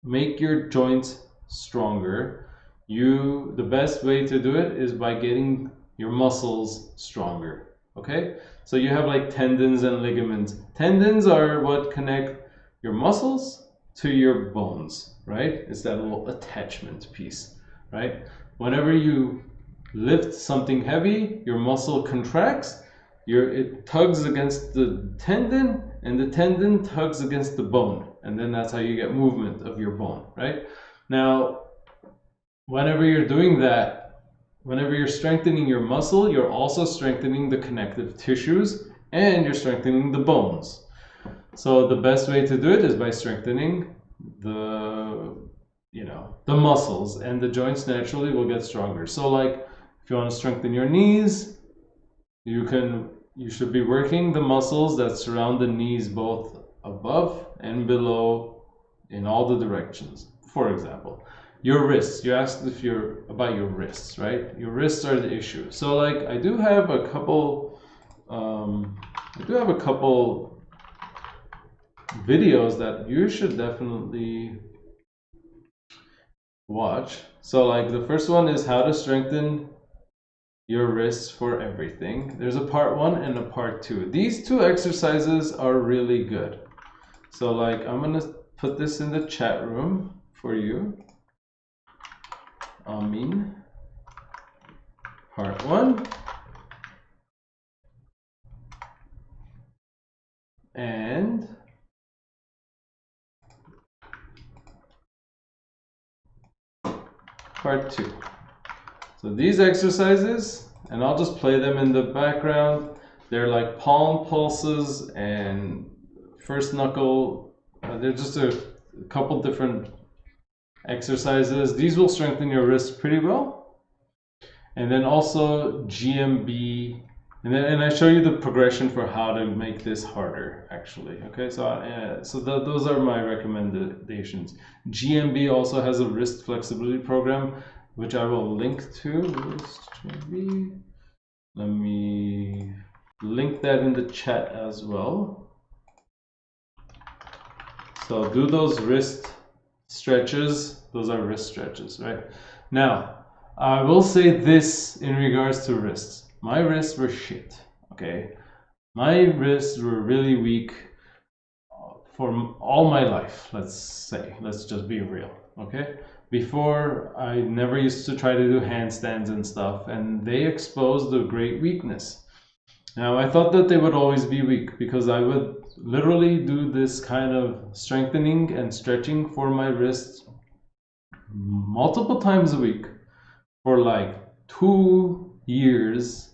make your joints stronger, the best way to do it is by getting your muscles stronger. Okay, so you have like tendons and ligaments. Tendons are what connect your muscles to your bones, right? It's that little attachment piece, right? Whenever you lift something heavy, your muscle contracts, it tugs against the tendon, and the tendon tugs against the bone, and then that's how you get movement of your bone, right? Now, whenever you're doing that, whenever you're strengthening your muscle, you're also strengthening the connective tissues, and you're strengthening the bones. So the best way to do it is by strengthening the muscles, and the joints naturally will get stronger. So like if you want to strengthen your knees, you should be working the muscles that surround the knees, both above and below, in all the directions. For example, your wrists. You asked about your wrists, right? Your wrists are the issue. So like I do have a couple videos that you should definitely watch. So like the first one is how to strengthen your wrists for everything. There's a part 1 and a part 2. These two exercises are really good. So like I'm gonna put this in the chat room for you. Amin. Part 1. And part 2. So these exercises, and I'll just play them in the background. They're like palm pulses and first knuckle. They're just a couple different exercises. These will strengthen your wrists pretty well. And then also GMB. And I show you the progression for how to make this harder, actually. Okay, so those are my recommendations. GMB also has a wrist flexibility program, which I will link to. Let me link that in the chat as well. So do those wrist stretches. Those are wrist stretches, right? Now, I will say this in regards to wrists. My wrists were shit, okay? My wrists were really weak for all my life, let's say. Let's just be real, okay? Before, I never used to try to do handstands and stuff, and they exposed a great weakness. Now, I thought that they would always be weak because I would literally do this kind of strengthening and stretching for my wrists multiple times a week for like 2 years.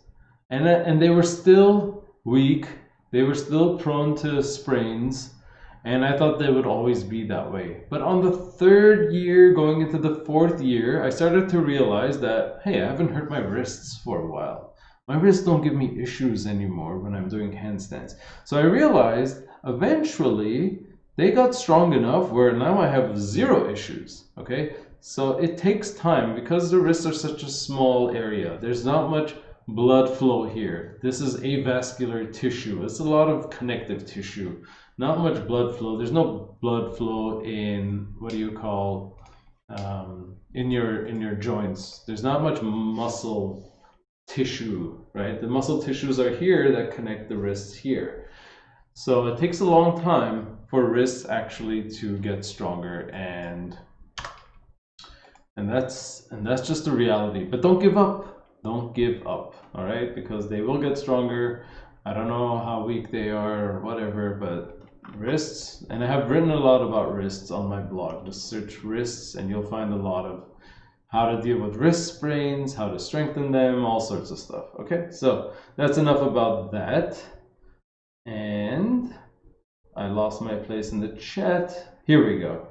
And they were still weak, they were still prone to sprains, and I thought they would always be that way. But on the 3rd year, going into the 4th year, I started to realize that, hey, I haven't hurt my wrists for a while. My wrists don't give me issues anymore when I'm doing handstands. So I realized eventually they got strong enough where now I have 0 issues, okay? So it takes time because the wrists are such a small area. There's not much blood flow here. This is avascular tissue. It's a lot of connective tissue. Not much blood flow. There's no blood flow in what do you call in your joints. There's not much muscle tissue, right? The muscle tissues are here that connect the wrists here. So it takes a long time for wrists actually to get stronger, and that's just the reality. But don't give up. Don't give up, all right? Because they will get stronger. I don't know how weak they are or whatever, but wrists, and I have written a lot about wrists on my blog. Just search wrists and you'll find a lot of how to deal with wrist sprains, how to strengthen them, all sorts of stuff, okay? So that's enough about that. And I lost my place in the chat. Here we go.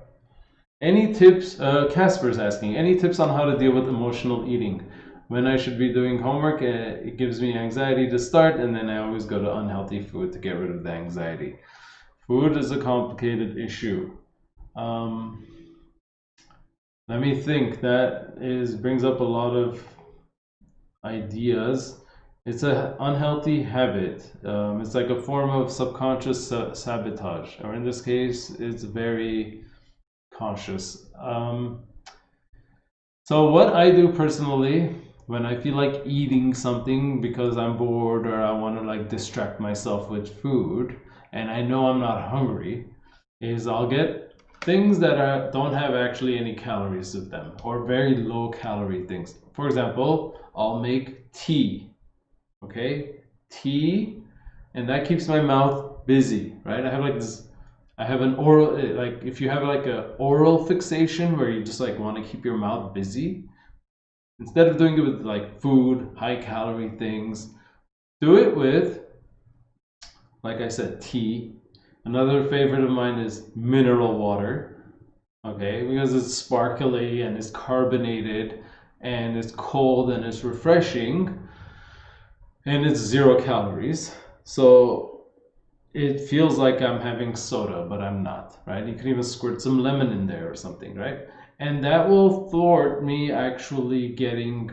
Any tips, Casper's asking, any tips on how to deal with emotional eating? When I should be doing homework, it gives me anxiety to start, and then I always go to unhealthy food to get rid of the anxiety. Food is a complicated issue. Let me think. That brings up a lot of ideas. It's an unhealthy habit. It's like a form of subconscious sabotage, or in this case, it's very conscious. So what I do personally, when I feel like eating something because I'm bored or I want to like distract myself with food and I know I'm not hungry, is I'll get things that don't have actually any calories with them, or very low calorie things. For example, I'll make tea, okay? Tea, and that keeps my mouth busy, right? I have an oral, like if you have like a oral fixation where you just like want to keep your mouth busy, instead of doing it with like food, high calorie things, do it with, like I said, tea. Another favorite of mine is mineral water, okay? Because it's sparkly and it's carbonated and it's cold and it's refreshing and it's 0 calories. So it feels like I'm having soda, but I'm not, right? You can even squirt some lemon in there or something, right? And that will thwart me actually getting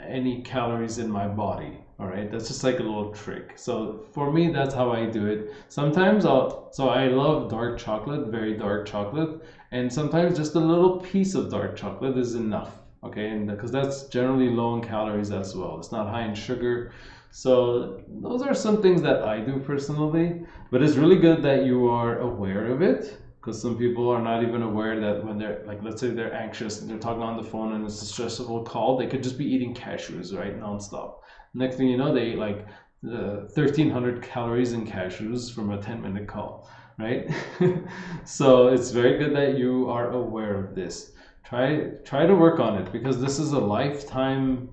any calories in my body, all right? That's just like a little trick. So for me, that's how I do it. Sometimes I love dark chocolate, very dark chocolate, and sometimes just a little piece of dark chocolate is enough, okay? And because that's generally low in calories as well. It's not high in sugar. So those are some things that I do personally, but it's really good that you are aware of it, Because some people are not even aware that when they're, like, let's say they're anxious and they're talking on the phone and it's a stressful call, they could just be eating cashews, right, nonstop. Next thing you know, they eat like 1,300 calories in cashews from a 10-minute call, right? So it's very good that you are aware of this. Try to work on it, because this is a lifetime,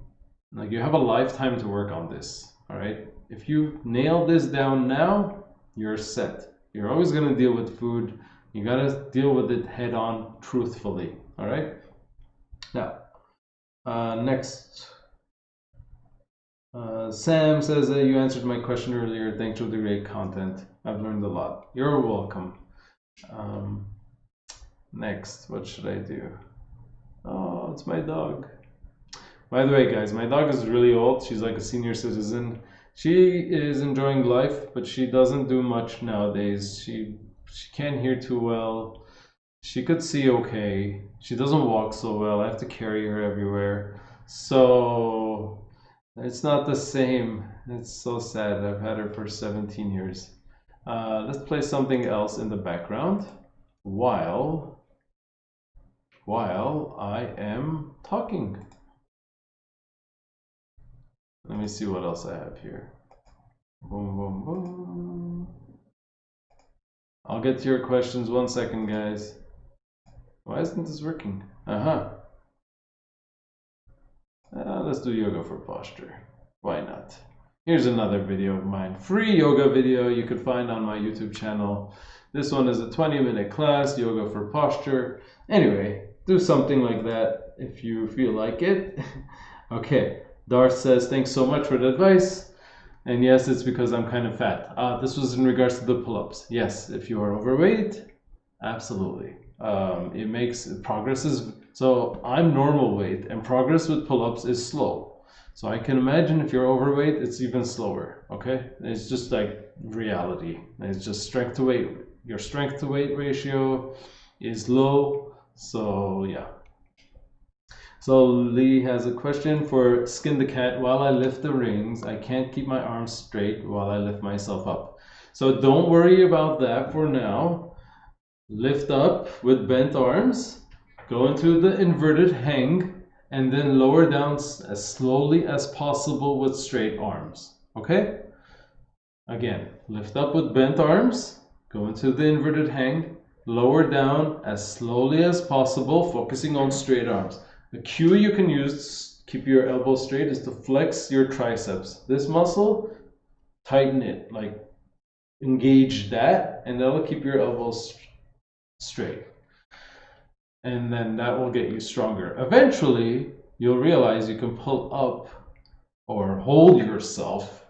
like, you have a lifetime to work on this, all right? If you nail this down now, you're set. You're always going to deal with food. You got to deal with it head on, truthfully, all right? Now, next. Sam says that you answered my question earlier. Thanks for the great content. I've learned a lot. You're welcome. Next, what should I do? Oh, it's my dog. By the way, guys, my dog is really old. She's like a senior citizen. She is enjoying life, but she doesn't do much nowadays. She can't hear too well. She could see okay. She doesn't walk so well. I have to carry her everywhere. So it's not the same. It's so sad. I've had her for 17 years. Let's play something else in the background while I am talking. Let me see what else I have here. Boom, boom, boom. I'll get to your questions 1 second, guys. Why isn't this working? Let's do yoga for posture. Why not? Here's another video of mine. Free yoga video you could find on my YouTube channel. This one is a 20-minute class, yoga for posture. Anyway, do something like that if you feel like it. Okay, Darth says, thanks so much for the advice. And yes, it's because I'm kind of fat. This was in regards to the pull-ups. Yes, if you are overweight, absolutely. It makes progress is, so I'm normal weight and progress with pull-ups is slow. So I can imagine if you're overweight, it's even slower, okay? It's just like reality. It's just strength to weight. Your strength to weight ratio is low, so yeah. So Lee has a question for Skin the Cat. While I lift the rings, I can't keep my arms straight while I lift myself up. So don't worry about that for now. Lift up with bent arms, go into the inverted hang, and then lower down as slowly as possible with straight arms. Okay? Again, lift up with bent arms, go into the inverted hang, lower down as slowly as possible, focusing on straight arms. The cue you can use to keep your elbow straight is to flex your triceps. This muscle, tighten it, like engage that, and that'll keep your elbows straight. And then that will get you stronger. Eventually, you'll realize you can pull up or hold yourself,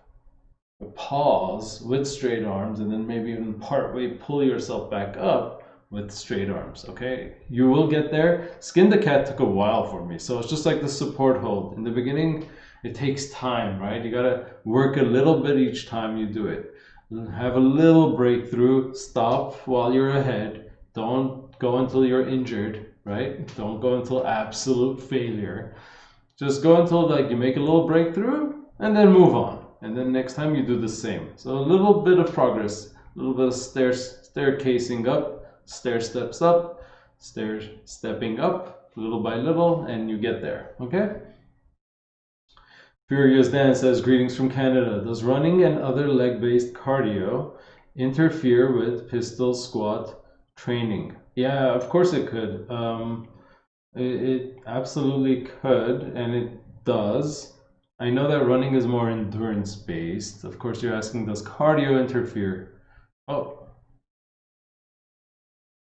pause with straight arms, and then maybe even partway pull yourself back up with straight arms, okay? You will get there. Skin the Cat took a while for me. So it's just like the support hold. In the beginning, it takes time, right? You gotta work a little bit each time you do it. Have a little breakthrough, stop while you're ahead. Don't go until you're injured, right? Don't go until absolute failure. Just go until like you make a little breakthrough and then move on. And then next time you do the same. So a little bit of progress, a little bit of staircasing up, stair steps up, stairs stepping up little by little, and you get there, okay? Furious Dan says, greetings from Canada. Does running and other leg-based cardio interfere with pistol squat training? Yeah, of course it could. It absolutely could, and it does. I know that running is more endurance-based. Of course, you're asking, does cardio interfere? Oh,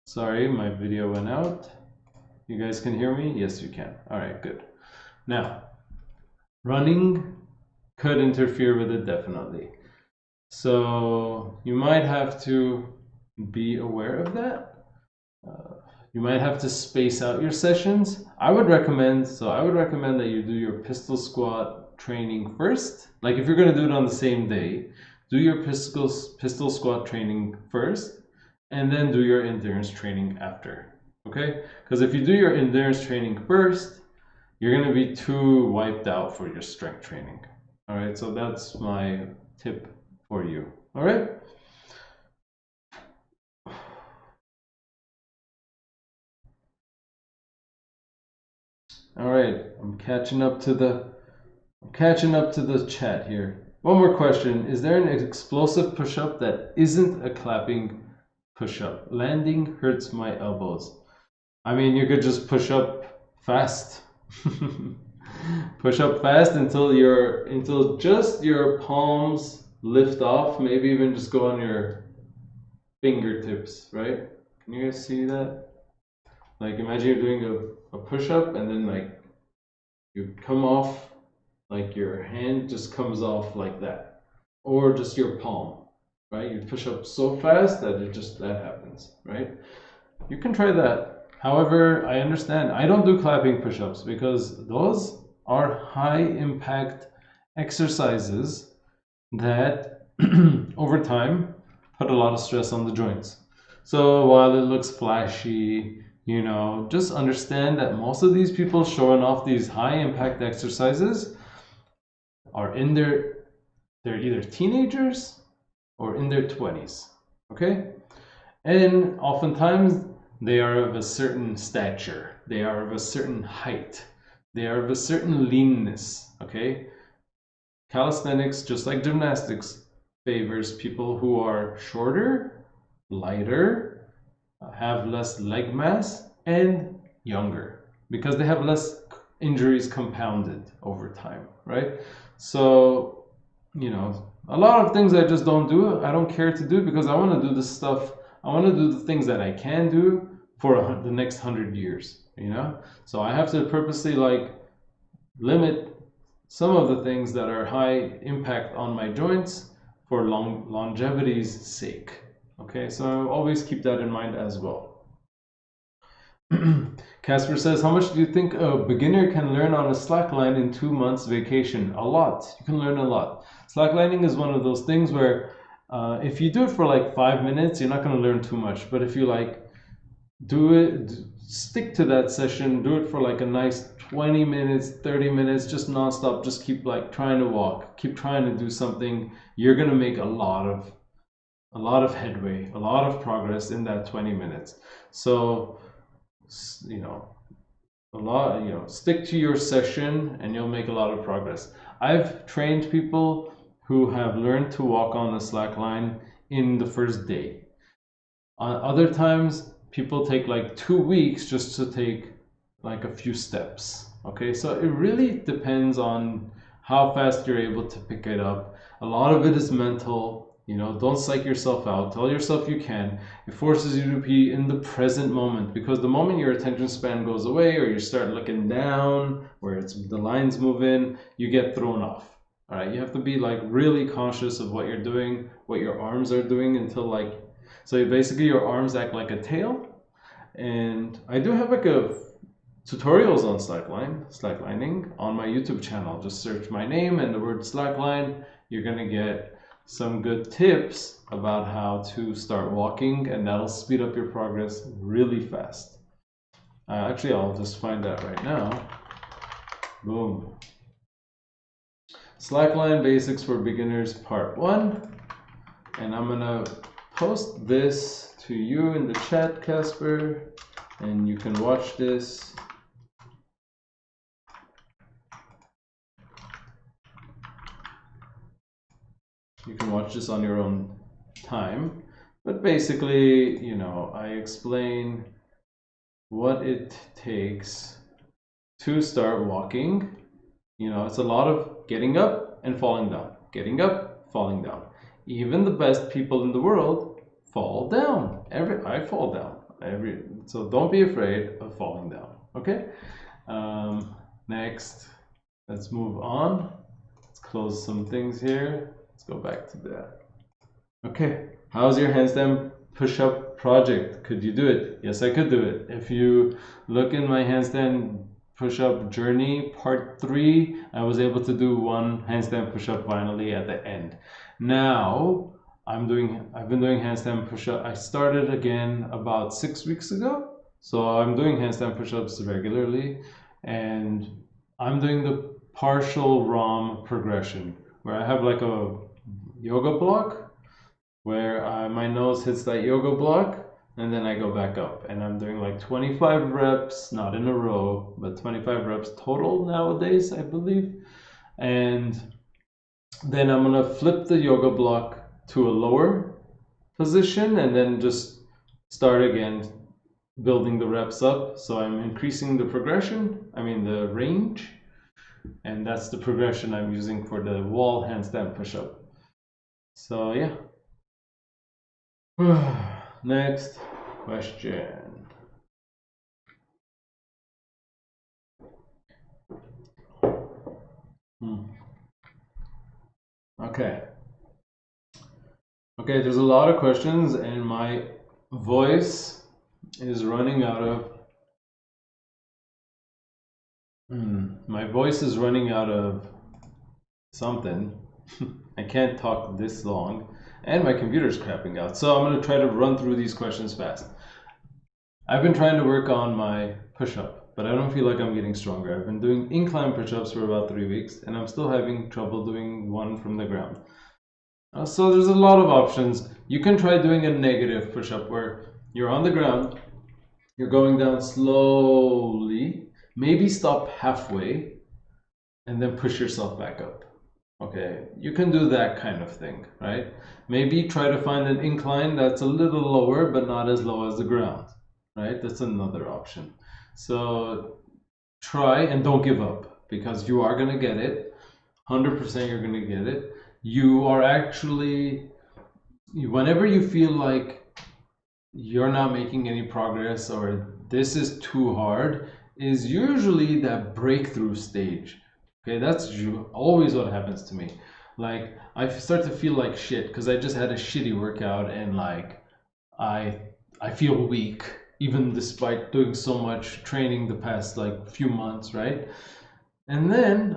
sorry, my video went out. You guys can hear me? Yes, you can. All right, good. Now, running could interfere with it, definitely. So you might have to be aware of that. You might have to space out your sessions. I would recommend that you do your pistol squat training first. Like if you're going to do it on the same day, do your pistol squat training first, and then do your endurance training after. Okay? Because if you do your endurance training first, you're going to be too wiped out for your strength training. All right, so that's my tip for you. All right. All right, I'm catching up to the chat here. One more question. Is there an explosive push-up that isn't a clapping push-up? Landing hurts my elbows. I mean, you could just push up fast. Push up fast until just your palms lift off, maybe even just go on your fingertips, right? Can you guys see that? Like imagine you're doing a push-up and then like you come off, like your hand just comes off like that. Or just your palm, right? You push up so fast that that happens, right? You can try that. However, I understand. I don't do clapping push-ups because those are high impact exercises that over time put a lot of stress on the joints. So while it looks flashy, you know, just understand that most of these people showing off these high impact exercises are they're either teenagers or in their 20s, okay? And oftentimes they are of a certain stature, they are of a certain height, they are of a certain leanness, okay? Calisthenics, just like gymnastics, favors people who are shorter, lighter, have less leg mass, and younger, because they have less injuries compounded over time, right? So, you know, a lot of things I just don't do, I don't care to do because I want to do this stuff. I want to do the things that I can do for the next 100 years, you know? So I have to purposely like limit some of the things that are high impact on my joints for longevity's sake. Okay, so always keep that in mind as well. Casper says, how much do you think a beginner can learn on a slackline in 2 months vacation? A lot. You can learn a lot. Slacklining is one of those things where if you do it for like 5 minutes, you're not going to learn too much. But if you like stick to that session, do it for like a nice 20 minutes, 30 minutes, just nonstop, just keep like trying to walk, keep trying to do something, you're going to make a lot of headway, a lot of progress in that 20 minutes. So, you know, stick to your session and you'll make a lot of progress. I've trained people who have learned to walk on the slack line in the first day. Other times, people take like 2 weeks just to take like a few steps. Okay, so it really depends on how fast you're able to pick it up. A lot of it is mental. You know, don't psych yourself out. Tell yourself you can. It forces you to be in the present moment, because the moment your attention span goes away or you start looking down where the lines move in, you get thrown off. All right, you have to be like really conscious of what you're doing, what your arms are doing until like, so basically your arms act like a tail. And I do have like tutorials on slacklining on my YouTube channel. Just search my name and the word slackline. You're gonna get some good tips about how to start walking, and that'll speed up your progress really fast. Actually, I'll just find that right now. Boom. Slackline Basics for Beginners Part 1. And I'm gonna post this to you in the chat, Casper, and you can watch this. You can watch this on your own time, but basically, you know, I explain what it takes to start walking. You know, it's a lot of getting up and falling down, getting up, falling down. Even the best people in the world fall down. I fall down. So don't be afraid of falling down. Okay. Next, let's move on. Let's close some things here. Let's go back to that. Okay, how's your handstand push-up project? Could you do it? Yes, I could do it. If you look in my handstand push-up journey, part 3, I was able to do 1 handstand push-up finally at the end. Now, I've been doing handstand push-up. I started again about 6 weeks ago. So I'm doing handstand push-ups regularly, and I'm doing the partial ROM progression, where I have like a yoga block where my nose hits that yoga block, and then I go back up, and I'm doing like 25 reps, not in a row, but 25 reps total nowadays, I believe. And then I'm gonna flip the yoga block to a lower position and then just start again, building the reps up. So I'm increasing the the range, and that's the progression I'm using for the wall handstand push-up. So yeah. Next question. Okay. Okay, there's a lot of questions and my voice is running out of something. I can't talk this long and my computer's crapping out. So I'm going to try to run through these questions fast. I've been trying to work on my push-up, but I don't feel like I'm getting stronger. I've been doing incline push-ups for about 3 weeks and I'm still having trouble doing one from the ground. So there's a lot of options. You can try doing a negative push-up where you're on the ground, you're going down slowly, maybe stop halfway, and then push yourself back up. Okay, you can do that kind of thing, right? Maybe try to find an incline that's a little lower, but not as low as the ground, right? That's another option. So try and don't give up, because you are gonna get it. 100% you're gonna get it. You are actually, whenever you feel like you're not making any progress or this is too hard, is usually that breakthrough stage. Okay, that's always what happens to me. Like, I start to feel like shit because I just had a shitty workout and like I feel weak even despite doing so much training the past like few months, right? And then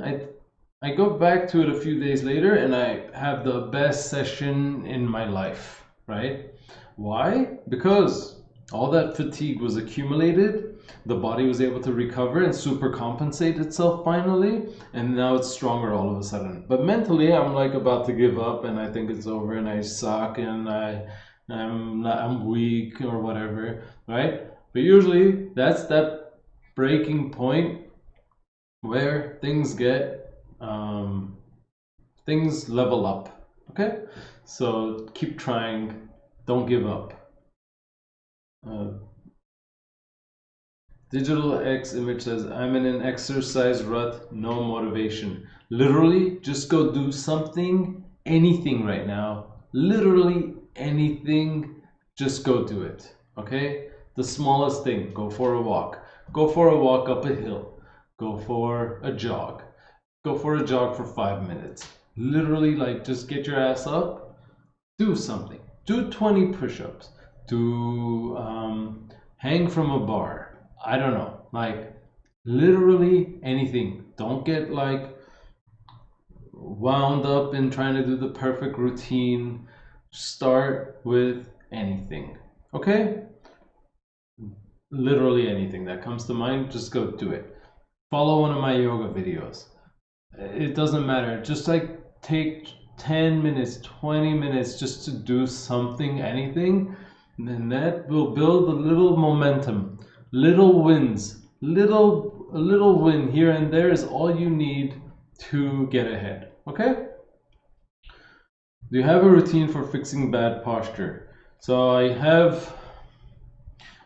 I go back to it a few days later and I have the best session in my life, right? Why? Because all that fatigue was accumulated, the body was able to recover and super compensate itself finally, and now it's stronger all of a sudden. But mentally, I'm like about to give up and I think it's over and I suck and I'm weak or whatever, right? But usually that's that breaking point where things level up. Okay, so keep trying, don't give up. Digital X image says, I'm in an exercise rut, no motivation. Literally, just go do something, anything right now. Literally anything, just go do it. Okay? The smallest thing, go for a walk. Go for a walk up a hill. Go for a jog. Go for a jog for 5 minutes. Literally, like, just get your ass up, do something. Do 20 push-ups. Do hang from a bar. I don't know, like literally anything. Don't get like wound up in trying to do the perfect routine. Start with anything, okay? Literally anything that comes to mind, just go do it. Follow one of my yoga videos. It doesn't matter. Just like take 10 minutes, 20 minutes just to do something, anything, and then that will build a little momentum. Little wins, a little win here and there is all you need to get ahead. Okay? Do you have a routine for fixing bad posture? So I have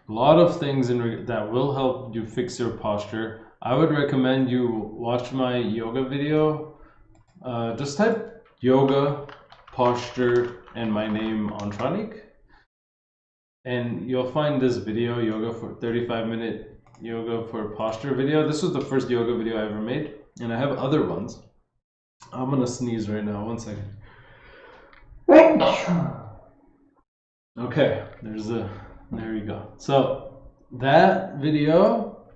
a lot of things that will help you fix your posture. I would recommend you watch my yoga video. Just type yoga, posture, and my name, Antranik. And you'll find this video, yoga for 35-minute yoga for posture video. This was the first yoga video I ever made, and I have other ones. I'm gonna sneeze right now, 1 second. Okay, there you go. So that video,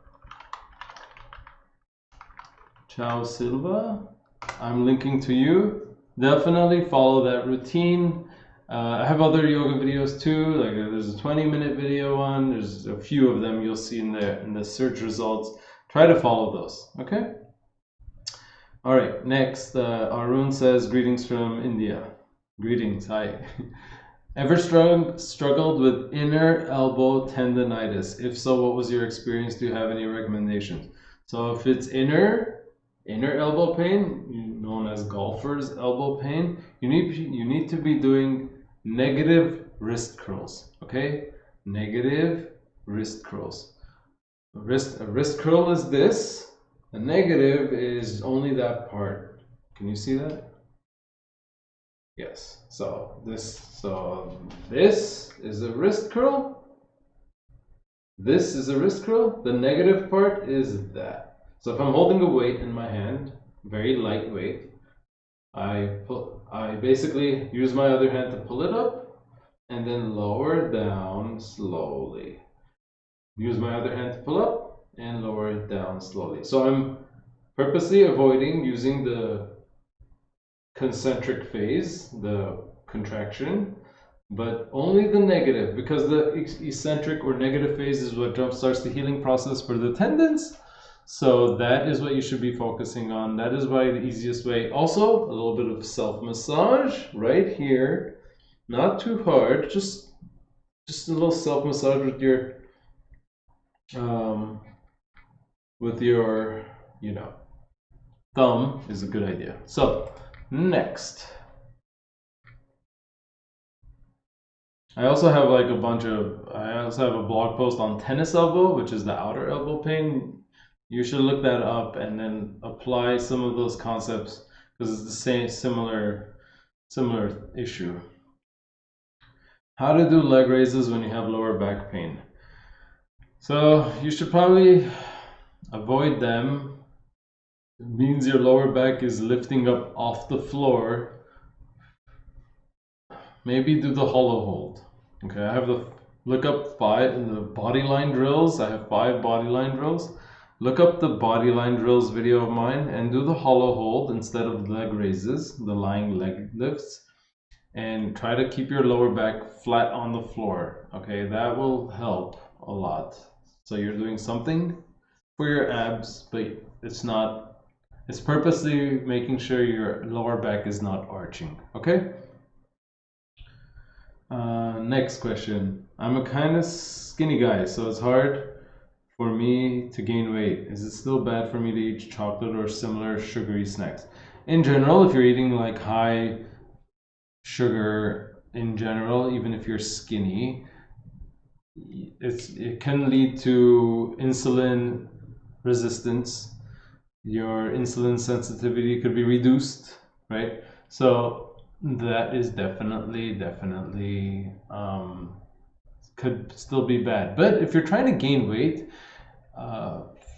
Ciao Silva, I'm linking to you. Definitely follow that routine. I have other yoga videos too, like there's a 20-minute video one, there's a few of them you'll see in the search results. Try to follow those, okay? All right, next, Arun says, greetings from India. Greetings, hi. Ever struggled with inner elbow tendonitis? If so, what was your experience? Do you have any recommendations? So if it's inner elbow pain, known as golfer's elbow pain, you need to be doing negative wrist curls. Okay, negative wrist curls. A wrist curl is this. A negative is only that part. Can you see that? Yes. So this is a wrist curl. This is a wrist curl. The negative part is that. So if I'm holding a weight in my hand, very light weight, I basically use my other hand to pull it up and then lower down slowly. Use my other hand to pull up and lower it down slowly. So I'm purposely avoiding using the concentric phase, the contraction, but only the negative, because the eccentric or negative phase is what jumpstarts the healing process for the tendons. So that is what you should be focusing on. That is why the easiest way. Also, a little bit of self-massage right here. Not too hard, just a little self-massage with your thumb is a good idea. So next, I also have like I also have a blog post on tennis elbow, which is the outer elbow pain. You should look that up and then apply some of those concepts, because it's the same similar issue. How to do leg raises when you have lower back pain. So you should probably avoid them. It means your lower back is lifting up off the floor. Maybe do the hollow hold. Okay, I have look up 5 in the body line drills. I have 5 body line drills. Look up the body line drills video of mine and do the hollow hold instead of leg raises, the lying leg lifts, and try to keep your lower back flat on the floor. Okay, that will help a lot. So you're doing something for your abs, but it's purposely making sure your lower back is not arching. Okay. Next question. I'm a kind of skinny guy, so it's hard for me to gain weight. Is it still bad for me to eat chocolate or similar sugary snacks? In general, if you're eating like high sugar in general, even if you're skinny, it can lead to insulin resistance. Your insulin sensitivity could be reduced, right? So that is definitely could still be bad. But if you're trying to gain weight,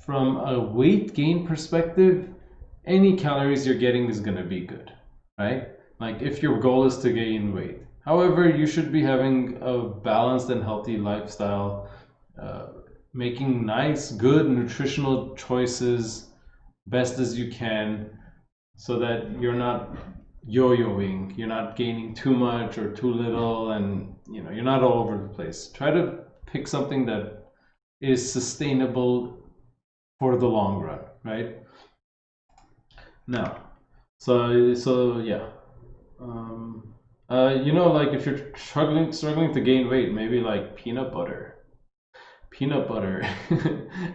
from a weight gain perspective, any calories you're getting is going to be good, right? Like if your goal is to gain weight. However, you should be having a balanced and healthy lifestyle, making nice, good nutritional choices best as you can, so that you're not yo-yoing, you're not gaining too much or too little, and you're not all over the place. Try to pick something that is sustainable for the long run, right? Now, so yeah, like if you're struggling to gain weight, maybe like peanut butter,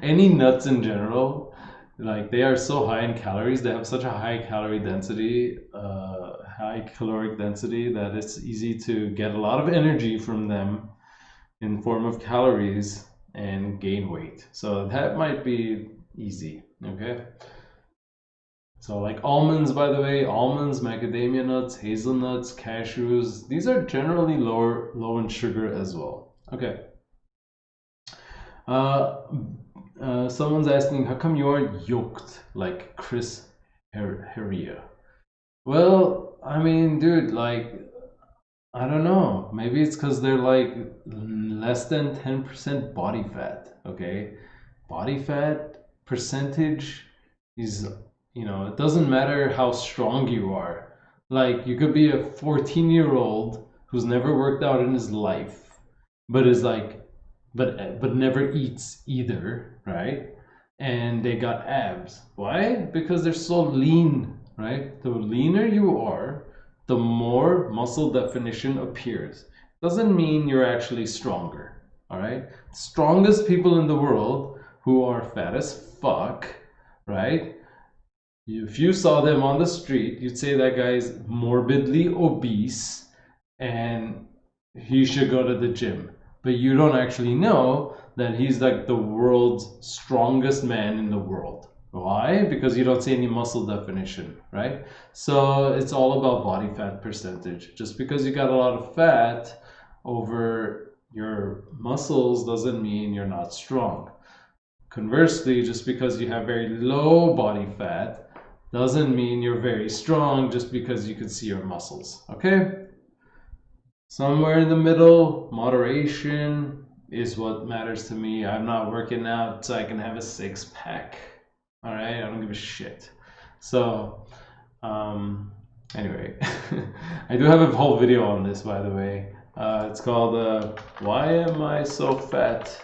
any nuts in general. Like they are so high in calories, they have such a high calorie density, high caloric density, that it's easy to get a lot of energy from them in form of calories and gain weight. So that might be easy, okay? So like almonds, by the way, almonds, macadamia nuts, hazelnuts, cashews, these are generally low in sugar as well. Okay. Someone's asking, how come you aren't yoked like Chris Heria? Well, I mean, dude, like, I don't know. Maybe it's because they're like less than 10% body fat, okay? Body fat percentage is, it doesn't matter how strong you are. Like, you could be a 14-year-old who's never worked out in his life, but is like, but never eats either, right? And they got abs. Why? Because they're so lean, right? The leaner you are, the more muscle definition appears. doesn't mean you're actually stronger. All right, strongest people in the world who are fat as fuck, right? If you saw them on the street, you'd say that guy's morbidly obese and he should go to the gym. But you don't actually know that he's like the world's strongest man in the world. Why? Because you don't see any muscle definition, right? So it's all about body fat percentage. Just because you got a lot of fat over your muscles doesn't mean you're not strong. Conversely, just because you have very low body fat doesn't mean you're very strong just because you can see your muscles, okay? Somewhere in the middle, moderation is what matters to me. I'm not working out so I can have a six-pack, all right? I don't give a shit. So, anyway, I do have a whole video on this, by the way. It's called, Why Am I So Fat?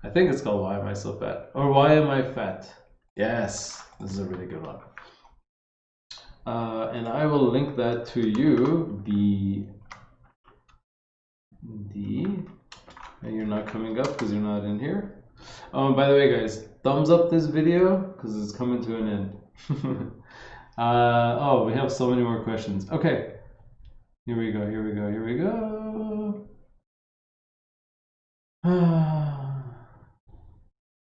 I think it's called Why Am I So Fat? Or Why Am I Fat? Yes, this is a really good one. And I will link that to you. And you're not coming up because you're not in here. By the way, guys, thumbs up this video because it's coming to an end. Oh, we have so many more questions. Okay, here we go.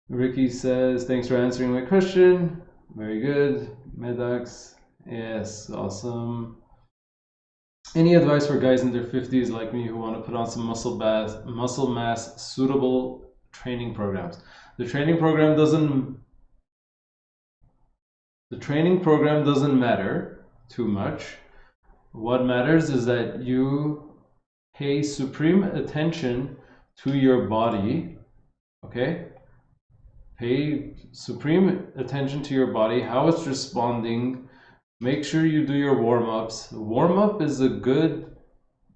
Ricky says, thanks for answering my question. Very good. Medax, yes, awesome. Any advice for guys in their 50s like me who want to put on some muscle mass suitable training programs? The training program doesn't matter too much. What matters is that you pay supreme attention to your body, okay? Pay supreme attention to your body, how it's responding. Make sure you do your warm-ups. Warm-up is a good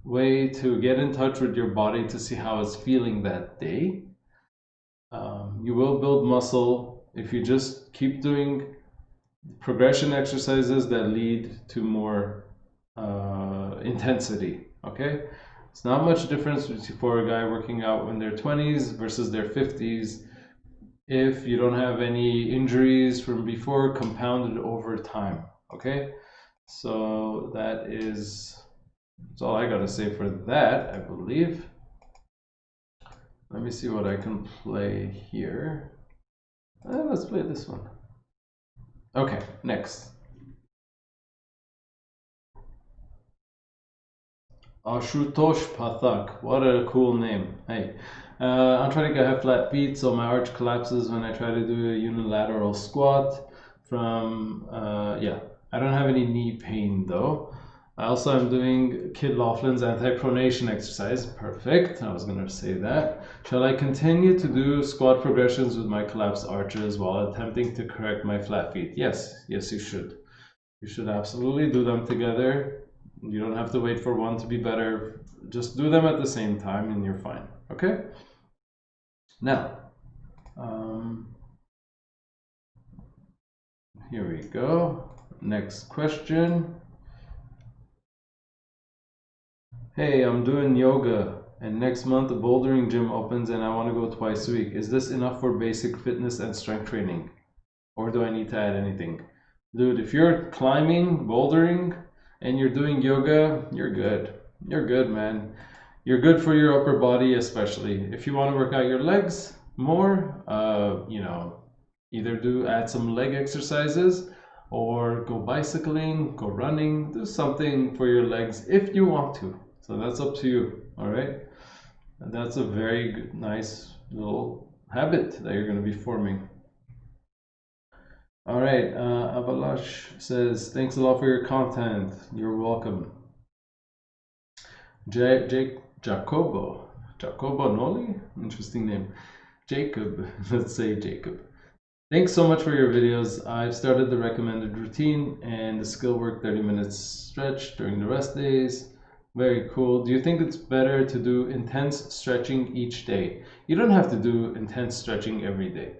way to get in touch with your body to see how it's feeling that day. You will build muscle if you just keep doing progression exercises that lead to more intensity, okay? It's not much difference for a guy working out in their 20s versus their 50s if you don't have any injuries from before compounded over time. Okay, so that's all I gotta say for that, I believe. Let me see what I can play here. Let's play this one. Okay, next. Ashutosh Pathak, what a cool name. Hey, Antranik, I have flat feet, so my arch collapses when I try to do a unilateral squat from, yeah. I don't have any knee pain though. Also, I'm doing Kid Laughlin's anti-pronation exercise. Perfect. I was going to say that. Shall I continue to do squat progressions with my collapsed arches while attempting to correct my flat feet? Yes. Yes, you should. You should absolutely do them together. You don't have to wait for one to be better. Just do them at the same time and you're fine. Okay? Now, here we go. Next question. Hey, I'm doing yoga and next month the bouldering gym opens and I want to go twice a week. Is this enough for basic fitness and strength training? Or do I need to add anything? Dude, if you're climbing, bouldering, and you're doing yoga, you're good. You're good, man. You're good for your upper body especially. If you want to work out your legs more, you know, either add some leg exercises or go bicycling, go running, do something for your legs if you want to. So that's up to you, all right? And that's a very good, nice little habit that you're going to be forming. All right, Avalash says, thanks a lot for your content. You're welcome. Jacobo Noli? Interesting name. Jacob, let's say Jacob. Thanks so much for your videos. I've started the recommended routine and the skill work 30 minutes stretch during the rest days. Very cool. Do you think it's better to do intense stretching each day? You don't have to do intense stretching every day.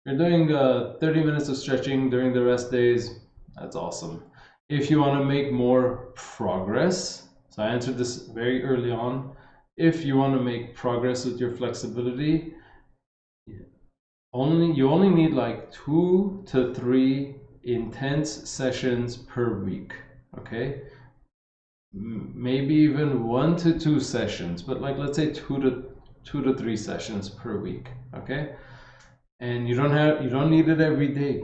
You're doing 30 minutes of stretching during the rest days. That's awesome. If you want to make more progress, so I answered this very early on. if you want to make progress with your flexibility, you only need like 2 to 3 intense sessions per week. Okay, maybe even 1 to 2 sessions, but like let's say 2 to 3 sessions per week. Okay, and you don't need it every day.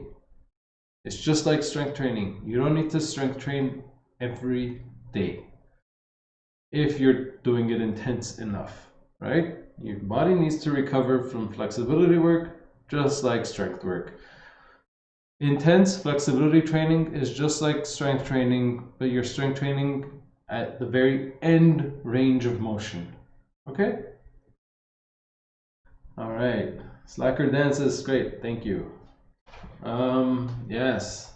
It's just like strength training. You don't need to strength train every day if you're doing it intense enough, right? Your body needs to recover from flexibility work just like strength work. Intense flexibility training is just like strength training, but you're strength training at the very end range of motion. Okay? All right. Slacker dances, great, thank you. Yes.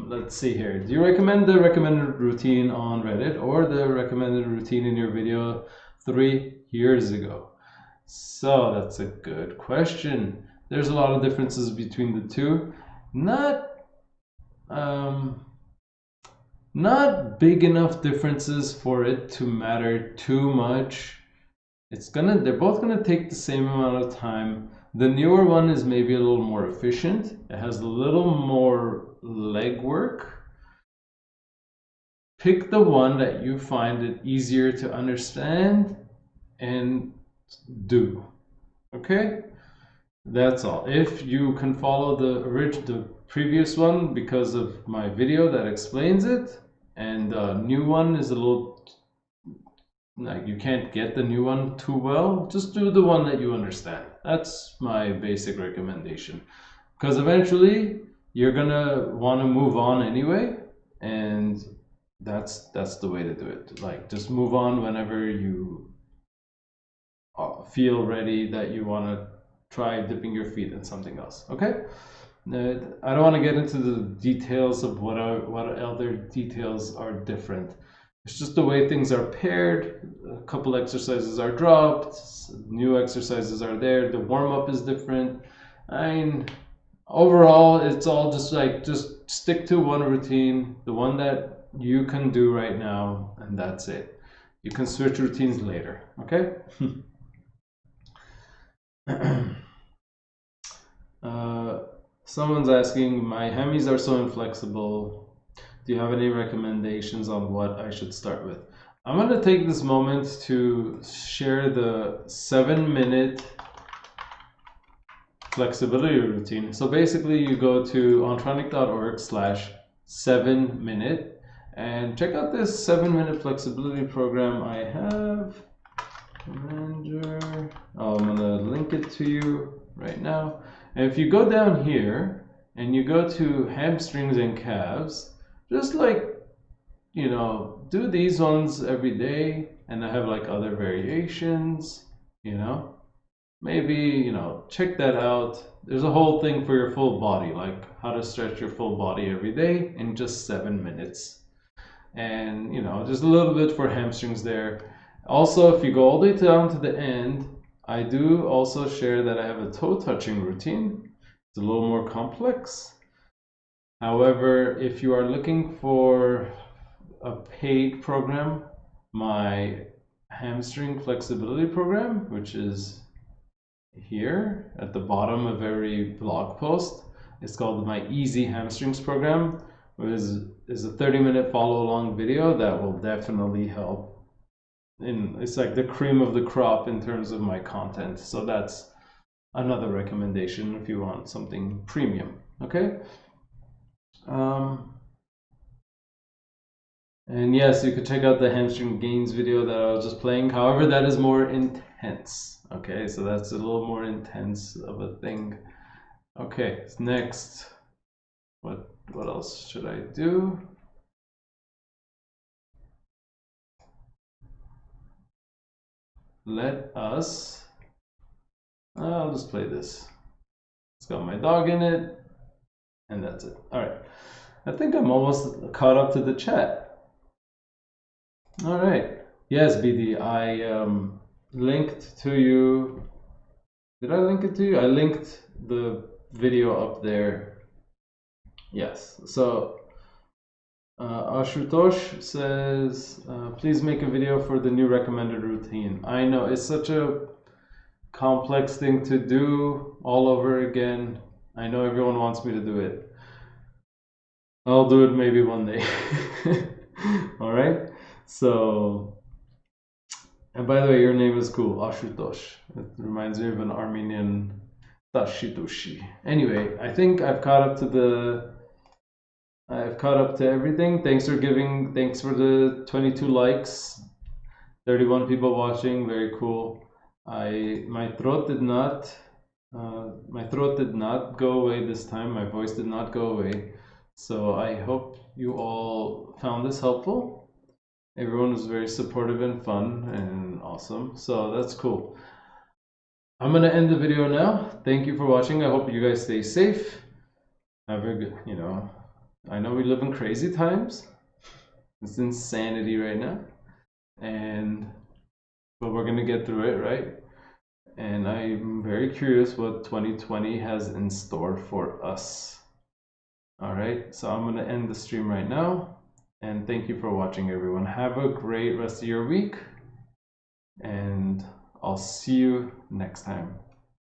Let's see here. Do you recommend the recommended routine on Reddit or the recommended routine in your video 3 years ago? So that's a good question. There's a lot of differences between the two. Not big enough differences for it to matter too much. They're both gonna take the same amount of time. The newer one is maybe a little more efficient. It has a little more leg work. Pick the one that you find it easier to understand and do. Okay? That's all. If you can follow the previous one because of my video that explains it, and the new one is a little like you can't get the new one too well, just do the one that you understand. That's my basic recommendation, because eventually you're gonna want to move on anyway, and that's the way to do it. Like, just move on whenever you feel ready that you want to try dipping your feet in something else. Okay, I don't want to get into the details of what other details are different. It's just the way things are paired. A couple exercises are dropped, new exercises are there, the warm-up is different. I mean, overall, it's all just like, just stick to one routine, the one that you can do right now, and that's it. You can switch routines later, okay? Someone's asking, my hammies are so inflexible. Do you have any recommendations on what I should start with? I'm going to take this moment to share the 7-minute flexibility routine. So basically you go to antranik.org/7minute and check out this 7-minute flexibility program I have. Manager. Oh, I'm going to link it to you right now. And if you go down here and you go to hamstrings and calves, just like, you know, do these ones every day, and I have like other variations, you know, maybe, you know, check that out. There's a whole thing for your full body, like how to stretch your full body every day in just 7 minutes. And, you know, just a little bit for hamstrings there. Also, if you go all the way down to the end, I do also share that I have a toe touching routine. It's a little more complex. However, if you are looking for a paid program, my hamstring flexibility program, which is here at the bottom of every blog post, it's called my Easy Hamstrings program, which is a 30-minute follow-along video that will definitely help. It's like the cream of the crop in terms of my content. So that's another recommendation if you want something premium. Okay. And yes, you could check out the hamstring gains video that I was just playing. However, that is more intense. Okay, so that's a little more intense of a thing. Okay, next. What else should I do? I'll just play this. It's got my dog in it, and that's it. All right, I think I'm almost caught up to the chat. All right, yes, BD, I linked to you. Did I link it to you? I linked the video up there. Yes, so Ashutosh says, please make a video for the new recommended routine. I know, it's such a complex thing to do all over again. I know everyone wants me to do it. I'll do it maybe one day. All right. So, and by the way, your name is cool, Ashutosh. It reminds me of an Armenian Tashitoshi. Anyway, I think I've caught up to everything. Thanks for the 22 likes, 31 people watching. Very cool. My throat did not go away this time. My voice did not go away. So I hope you all found this helpful. Everyone was very supportive and fun and awesome. So that's cool. I'm gonna end the video now. Thank you for watching. I hope you guys stay safe. Have a good, I know we live in crazy times. It's insanity right now. But we're gonna get through it, right? And I'm very curious what 2020 has in store for us. All right, so I'm gonna end the stream right now. And thank you for watching, everyone. Have a great rest of your week. And I'll see you next time.